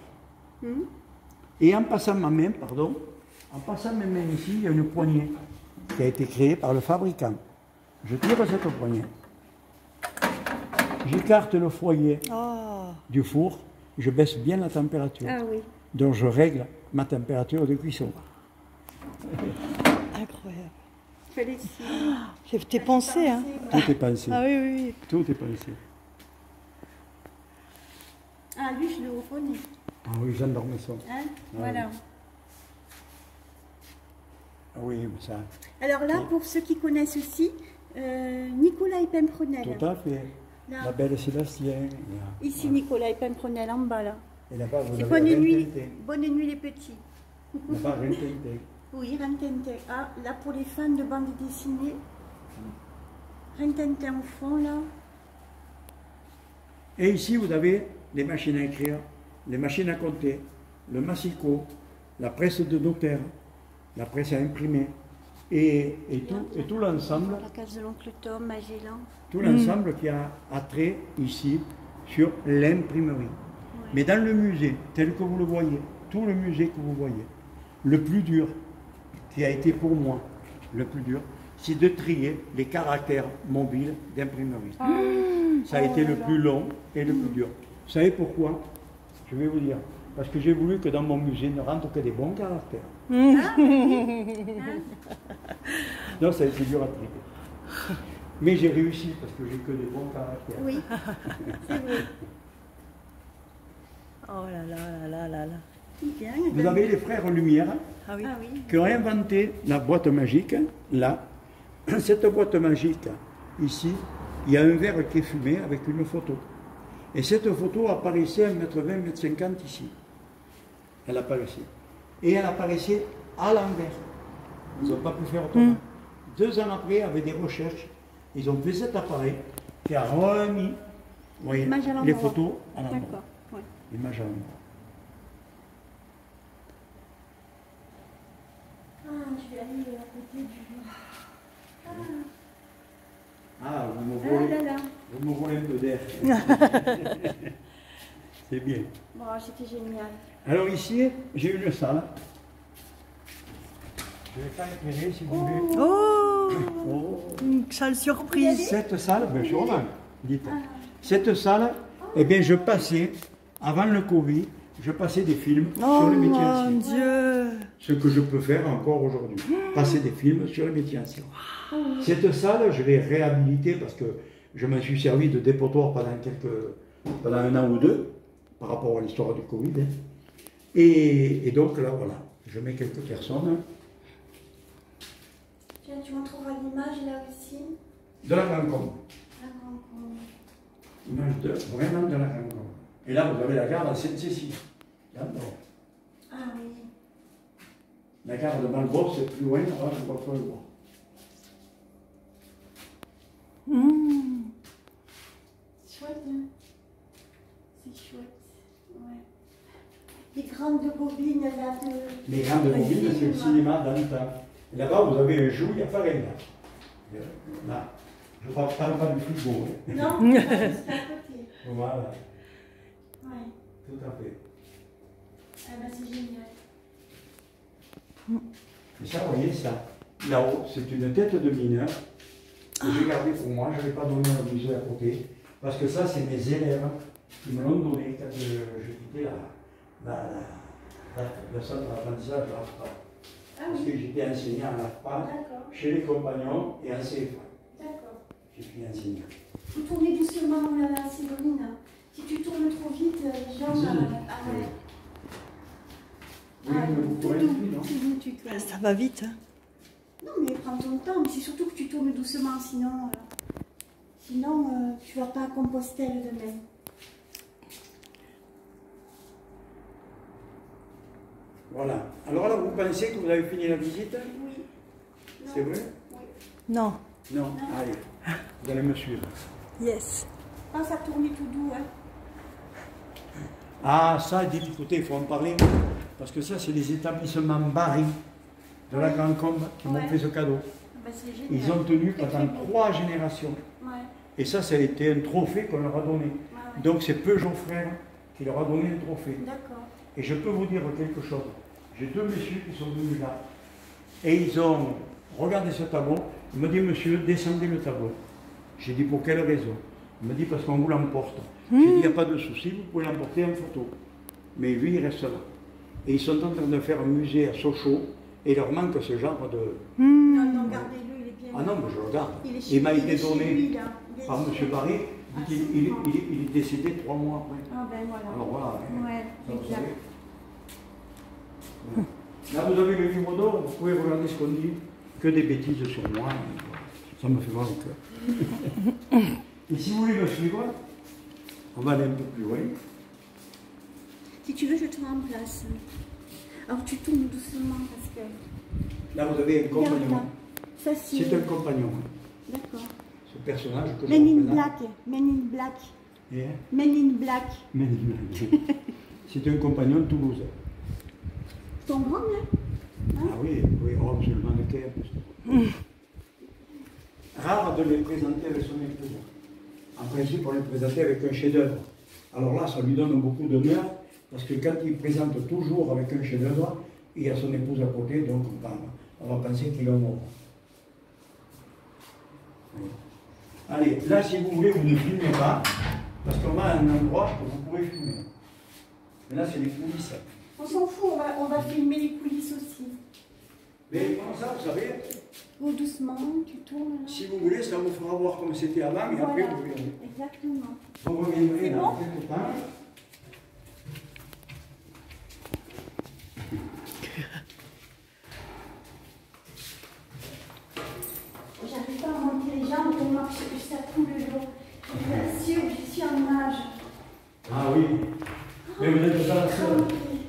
Et en passant ma main, en passant mes mains ici, il y a une poignée qui a été créée par le fabricant. Je tire cette poignée. J'écarte le foyer du four, je baisse bien la température. Ah oui. Donc je règle ma température de cuisson. Incroyable. Félicitations. T'es pensé, hein? Tout est pensé. Ah oui, oui, oui. Tout est pensé. Ah, lui, je le reconnais. Ah oui, Jean d'Ormesson. Hein? Ah Voilà. Oui, mais ça. Alors là, pour ceux qui connaissent aussi, Nicolas Pimprenel. Tout à fait. Là. La belle Sébastien. Ici, Nicolas Pimprenel, en bas, là. Et là-bas, vous C'est avez bonne nuit. Rintintin. Bonne nuit, les petits. Là-bas, Rintintin. Oui, Rintintin. Ah, là, pour les fans de bande dessinée. Rintintin au fond, là. Et ici, vous avez les machines à écrire, les machines à compter, le massicot, la presse de notaire, la presse à imprimer, et tout l'ensemble. La case de l'oncle Tom, Magellan. Tout l'ensemble qui a attrait ici sur l'imprimerie. Mais dans le musée, tel que vous le voyez, tout le musée que vous voyez, le plus dur, qui a été pour moi le plus dur, c'est de trier les caractères mobiles d'imprimerie. Ça a été le plus long et le plus dur. Vous savez pourquoi? Je vais vous dire. Parce que j'ai voulu que dans mon musée ne rentrent que des bons caractères. Non, ça a été dur à trier. Mais j'ai réussi parce que j'ai que des bons caractères. Oui, c'est vrai. Oh là là là là là. Bien, Vous avez les frères Lumière Ah oui. Ah oui. qui ont inventé la boîte magique, là. Cette boîte magique, ici, il y a un verre qui est fumé avec une photo. Et cette photo apparaissait à 1,20 m, 1,50 m ici. Elle apparaissait. Et elle apparaissait à l'envers. Ils n'ont pas pu faire autrement. 2 ans après, avec des recherches, ils ont fait cet appareil qui a remis, vous voyez, Image à l'endroit. les photos à l'endroit. D'accord. Ouais. L'image à l'endroit. Ah, je vais aller à côté du... Ah, vous me Ah volez, là là. vous me volez un peu d'air. C'est bien. Bon, c'était génial. Alors ici, j'ai une salle. Je vais faire éclairer si vous voulez. Oh, Oh. une salle surprise. Cette salle, ben, je reviens, dites. Cette salle, eh bien, je passais, avant le Covid, je passais des films Oh sur les métiers mon anciens. Dieu. Ce que je peux faire encore aujourd'hui. Passer des films sur les métiers anciens. Cette salle, je l'ai réhabilitée parce que je me suis servi de dépotoir pendant 1 an ou 2, par rapport à l'histoire du Covid. Hein. Et donc là, voilà, je mets quelques personnes. Tiens, tu montreras l'image là aussi. De la rencontre. La rencontre. Image vraiment de la rencontre. Et là, vous avez la gare à Sainte-Cécile. Là-dedans. Ah oui. La gare de Malbourg, c'est plus loin, là-bas, je ne vois pas le voir. Chouette, hein. C'est chouette. Ouais. Les grandes bobines là de... Les grandes bobines, c'est le cinéma dans le temps. Et là-bas, vous avez un jour, il y a pareil là. Là. Je ne parle pas du frigo. Hein. Non, c'est à côté. Voilà, Ouais. tout à fait. Ah ben c'est génial. Et ça, vous voyez, ça, là-haut, c'est une tête de mineur que j'ai gardée pour moi. Je ne l'ai pas donné au musée à côté. Parce que ça, c'est mes élèves qui me l'ont donné quand je quittais le centre d'apprentissage de l'AFPA. Ah Parce oui. que j'étais enseignant à l'AFPA, D'accord. chez les compagnons et en CFA. D'accord. Je suis enseignant. Faut tourner doucement là, Séverine. Si tu tournes trop vite, les gens... Si. ouais. Oui, mais vous pourrez tout plus, non? doux, tu tournes. Ça va vite. Hein. Non, mais prends ton temps. Mais c'est surtout que tu tournes doucement, sinon tu vas pas à Compostelle demain. Voilà. Alors là, vous pensez que vous avez fini la visite? Oui. Non. C'est vrai? Oui. Non. Non. Allez, vous allez me suivre. Yes. Pense à tourner tout doux, hein. Ah, ça, dites, écoutez, il faut en parler. Parce que ça, c'est les établissements Barry de la Grande Combe qui m'ont fait ce cadeau. Ben, c'est génial. Ils ont tenu Très, pendant très beau. 3 générations. Ouais. Et ça a été un trophée qu'on leur a donné. Ah ouais. Donc c'est Peugeot Frères qui leur a donné un trophée. D'accord. Et je peux vous dire quelque chose. J'ai deux messieurs qui sont venus là. Et ils ont regardé ce tableau. Ils m'ont dit, monsieur, descendez le tableau. J'ai dit, pour quelle raison? Il m'a dit, parce qu'on vous l'emporte. J'ai dit, il n'y a pas de souci, vous pouvez l'emporter en photo. Mais lui, il reste là. Et ils sont en train de faire un musée à Sochaux. Et il leur manque ce genre de... Non, non, gardez-le, il est bien. Ah non, mais je le garde. Il m'a été chez donné lui, là. par M. Barry. Il est décédé 3 mois après. Ah ben voilà. Alors voilà. Ouais, Là, vous exact. savez. Là, vous avez le livre d'or, vous pouvez regarder ce qu'on dit. Que des bêtises sur moi. Ça me fait mal au cœur. Et si vous voulez me suivre, on va aller un peu plus loin. Si tu veux, je te remplace. Alors tu tournes doucement parce que... Là, vous avez un compagnon. Regarde là. Ça c'est... C'est un compagnon. D'accord. Ce personnage que je Men in représente. Black. Men in Black. Et, Men in Black. Men in Black. C'est un compagnon de Toulouse. Ton grand, hein? Ah oui, oui, oh, absolument lequel. Rare de les présenter avec son épouse. En principe, on les présenter avec un chef-d'œuvre. Alors là, ça lui donne beaucoup d'honneur, parce que quand il présente toujours avec un chef-d'œuvre, il y a son épouse à côté, donc on va penser qu'il est en ordre. Allez, là, si vous voulez, vous ne filmez pas, parce qu'on va à un endroit où vous pouvez filmer. Mais là, c'est les coulisses. On s'en fout, on va filmer les coulisses aussi. Mais comment ça, vous savez, Oh, doucement, tu tournes là. si vous voulez, ça vous fera voir comme c'était avant, et après, vous verrez. Exactement. Vous reviendrez C'est dans bon quelques temps. J'arrive pas à monter les jambes pour marcher ça tout le long. Je vous assure, je suis en nage. Ah oui. Mais vous n'êtes pas la seule. Tranquille.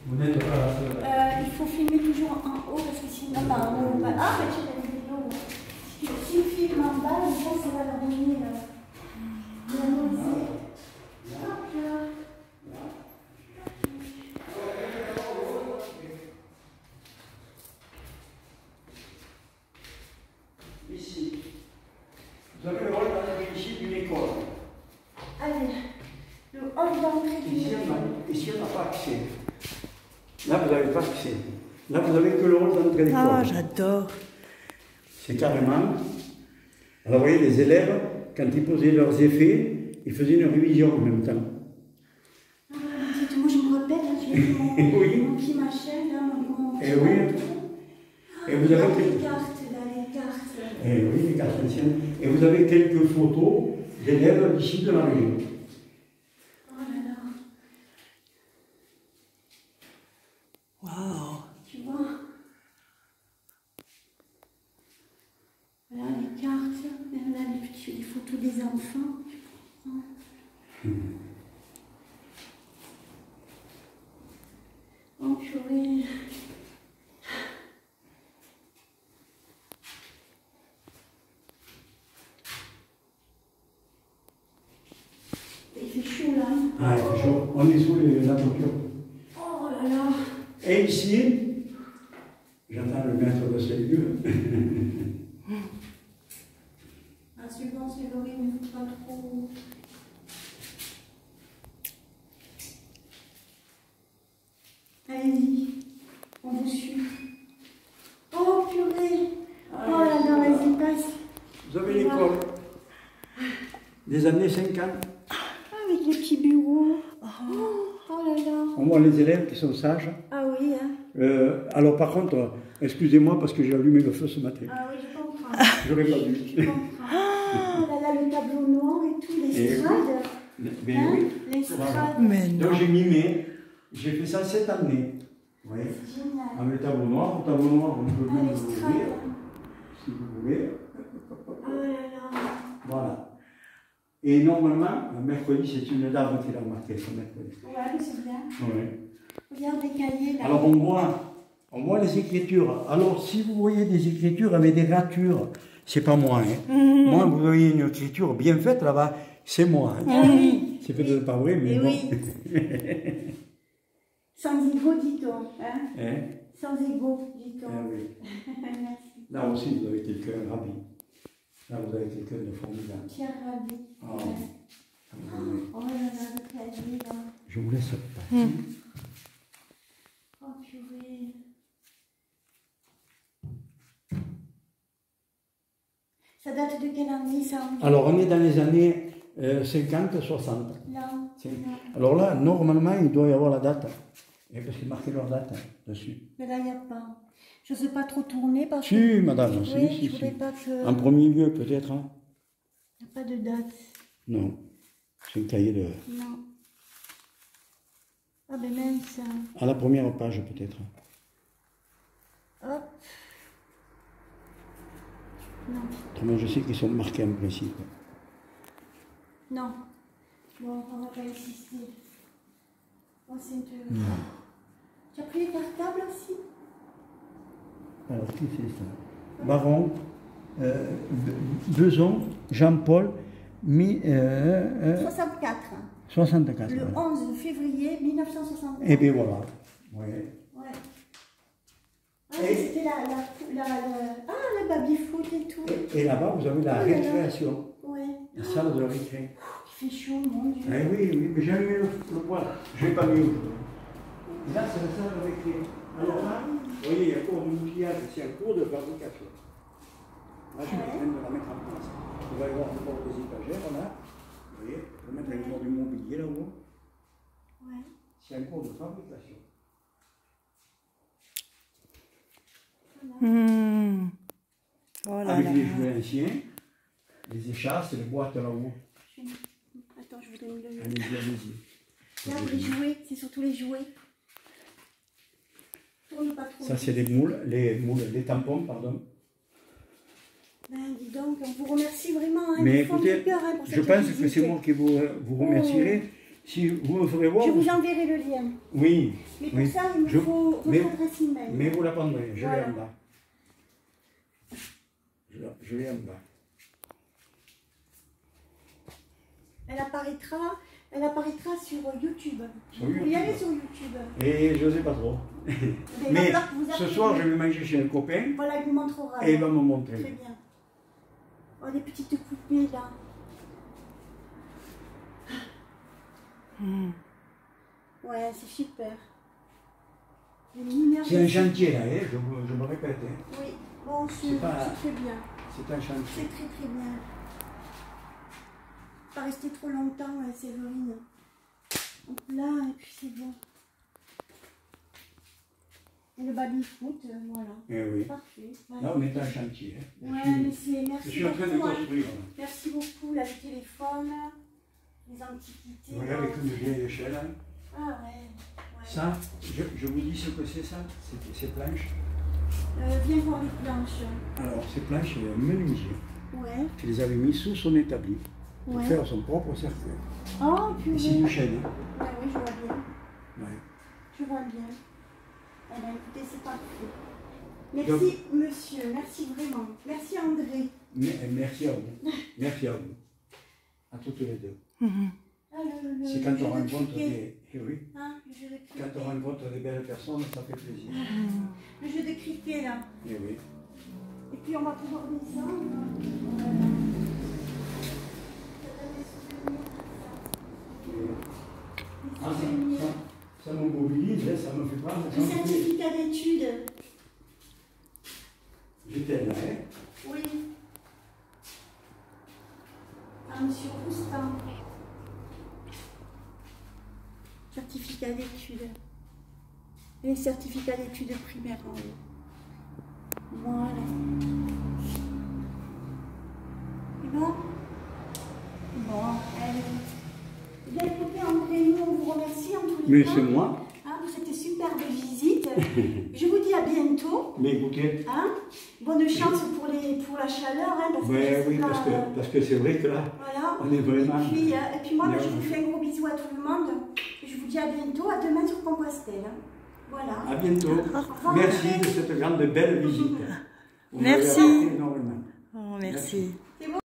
Vous n'êtes pas la seule. Il faut filmer toujours en haut parce que sinon, bah, en haut, bah, ah, mais tu as une vidéo. Si tu filmes en bas, les gens, ça va leur donner la nausée. Hop là. Ici. Vous avez le rôle d'entrée ici d'une école. Allez, le hall d'entrée Ici, du ici, on n'a pas accès. Là, vous n'avez pas accès. Là, vous n'avez que le rôle d'entrée d'école. Ah, j'adore. C'est carrément. Alors, vous voyez, les élèves, quand ils posaient leurs effets, ils faisaient une révision en même temps. Ah, moi je me rappelle, j'ai vu Oui. mon petit machin, là, mon Eh oui. Et vous avez les cartes, là, les cartes. Eh oui, les cartes anciennes. Et vous avez quelques photos d'élèves d'ici de la région. Oh là là. Waouh. Tu vois? Voilà les cartes, même là les photos des enfants. Tu comprends? Oh purée. Il fait chaud là. Ah, il fait chaud. On est sous la clôture. Oh là là. Et ici, j'entends le maître de ces lieux. Ah, suivant, c'est l'oreille, ne faut pas trop. Allez-y, on vous suit. Oh purée. Oh là là, vas-y, passe. Vous avez l'école des années 50. Avec les petits bureaux. Oh là là. On voit les élèves qui sont sages. Ah oui, hein. Alors par contre, excusez-moi parce que j'ai allumé le feu ce matin. Ah oui, je comprends. J'aurais pas dû. Je comprends. Oh là là, le tableau noir et tout, les Et strades. Mais Hein, oui. les Voilà. strades. Mais non. Donc j'ai mimé. J'ai fait ça cette année. Vous voyez, C'est génial. avec le tableau noir. Le tableau noir, on peut Ah, même les l'ouvrir, strades. si vous voulez. Oh là là. Voilà. Et normalement, le mercredi, c'est une dame qui l'a marqué ce mercredi. Ouais, mais c'est bien. Ouais. Regarde les cahiers là. Alors on voit les écritures. Alors si vous voyez des écritures avec des ratures, c'est pas moi. Hein. Moi, vous voyez une écriture bien faite là-bas, c'est moi. Hein. Ah oui. C'est peut-être pas vrai, mais Eh bon. oui. Sans ego, dit-on. Hein? Hein? Sans ego, dit-on. Ah oui. Merci. Là aussi, vous avez quelqu'un ravi. Là, vous avez quelqu'un de formidable. Tiens, ravi. Oh. Oh là là, le clavier, là. Je vous laisse passer. Oh, purée. Ça date de quelle année, ça? Alors, on est dans les années 50, 60. Là. Alors là, normalement, il doit y avoir la date. Et parce qu'il marquait leur date dessus. Mais là, il n'y a pas. Je ne sais pas trop tourner parce Si, que... madame, oui, si, je voudrais pas que... En premier lieu, peut-être. Hein? Il n'y a pas de date. Non. C'est un cahier de... Non. Ah ben mince. À la première page, peut-être. Hop. Non. Autrement, je sais qu'ils sont marqués en principe. Non. Bon, on va pas insister. Oh, c'est une... Tu as pris les cartables aussi? Alors, qui c'est ça? Baron, Beson, Jean-Paul, 64. 64. Le voilà. 11 février 1964. Et bien voilà. Ouais. Ouais. Ah, c'était le baby-foot et tout. Et là-bas, vous avez la récréation. Ouais. La salle de récré. Il fait chaud, mon Dieu. Eh oui, oui, mais j'ai allumé le poêle. Je n'ai pas mis aujourd'hui. Et là, c'est la salle de récré. Alors là, vous voyez, il y a cours de outillage, c'est un cours de fabrication. Là, je suis en train de la mettre en place. Il va y avoir encore des étagères, là. Vous voyez, je vais mettre un cours du mobilier là-haut. Ouais. C'est un cours de fabrication. Oh là Avec là. les jouets anciens, les échasses et les boîtes là-haut. Attends, je voudrais me lever. Allez-y, allez-y. Là, les jouets, c'est surtout les jouets. Tourne pas trop. Ça, c'est les tampons, pardon. Ben, dis donc, on vous remercie vraiment. Hein, Mais du fond écoutez, du cœur, hein, pour je cette pense que visite. c'est moi qui vous remercierai. Si vous me ferez voir. Je vous enverrai le lien. Oui. Mais pour oui. ça, il me faut votre adresse email. Mais vous la prendrez, je Voilà. l'ai en bas. Je l'ai en bas. Elle apparaîtra sur YouTube. Sur Vous pouvez y YouTube. aller sur YouTube. Et je ne sais pas trop. Mais ce soir, je vais manger chez un copain. Voilà, il vous montrera. Et il va me montrer. Très bien. Oh, des petites coupées là. Ouais, c'est super. C'est un chantier là, hein, je me répète. Hein. Oui, bon, c'est très bien. C'est un chantier. C'est très très bien. Pas rester trop longtemps, Séverine. Hop là, et puis c'est bon. Et le baby-foot, voilà. Eh oui. Parfait. Là, on est en chantier. Hein. Ouais, mais c'est... Merci je suis en train de beaucoup, hein. construire. Merci beaucoup, là, le téléphone, les antiquités. Voilà, avec une vieille échelle. Hein. Ah ouais. Ça, je vous dis ce que c'est ça, ces planches. Viens voir les planches. Alors, ces planches, il y a un menuisier Ouais. qui les avait mis sous son établi pour Ouais. faire son propre cercueil. Oh, purée. Ici, du chêne. Hein. Ouais, oui, je vois bien. Ouais. Je vois bien. Eh bien, écoutez, c'est parfait. Merci, monsieur. Merci vraiment. Merci, André. Merci à vous. Merci à vous. À toutes les deux. Ah, le C'est quand jeu on de rencontre cricket. des... Eh oui. Hein, le jeu de cricket. Quand on rencontre des belles personnes, ça fait plaisir. Le jeu de cricket, là. Eh oui. Et puis, on va pouvoir descendre. Ah, ça me mobilise, hein, ça me fait prendre. Le certificat d'études. J'étais là, hein. Oui. Ah, monsieur Roustan. Certificat d'études. Les certificats d'études primaires en haut. Voilà. C'est bon? Bon, allez. Bien écoutez, André, nous on vous remercie en tous les Mais cas. c'est moi. Hein, pour cette superbe visite. Je vous dis à bientôt. Mais écoutez. Hein, bonne chance pour la chaleur. Hein, parce Ouais, que oui, parce que c'est vrai que là, voilà. on est vraiment... Et puis moi, je vous fais un gros bisou à tout le monde. Je vous dis à bientôt, à demain sur Compostelle. Voilà. À bientôt. revoir, Merci André. de cette grande belle visite. Vous m'avez Merci. apporté énormément. Oh, merci.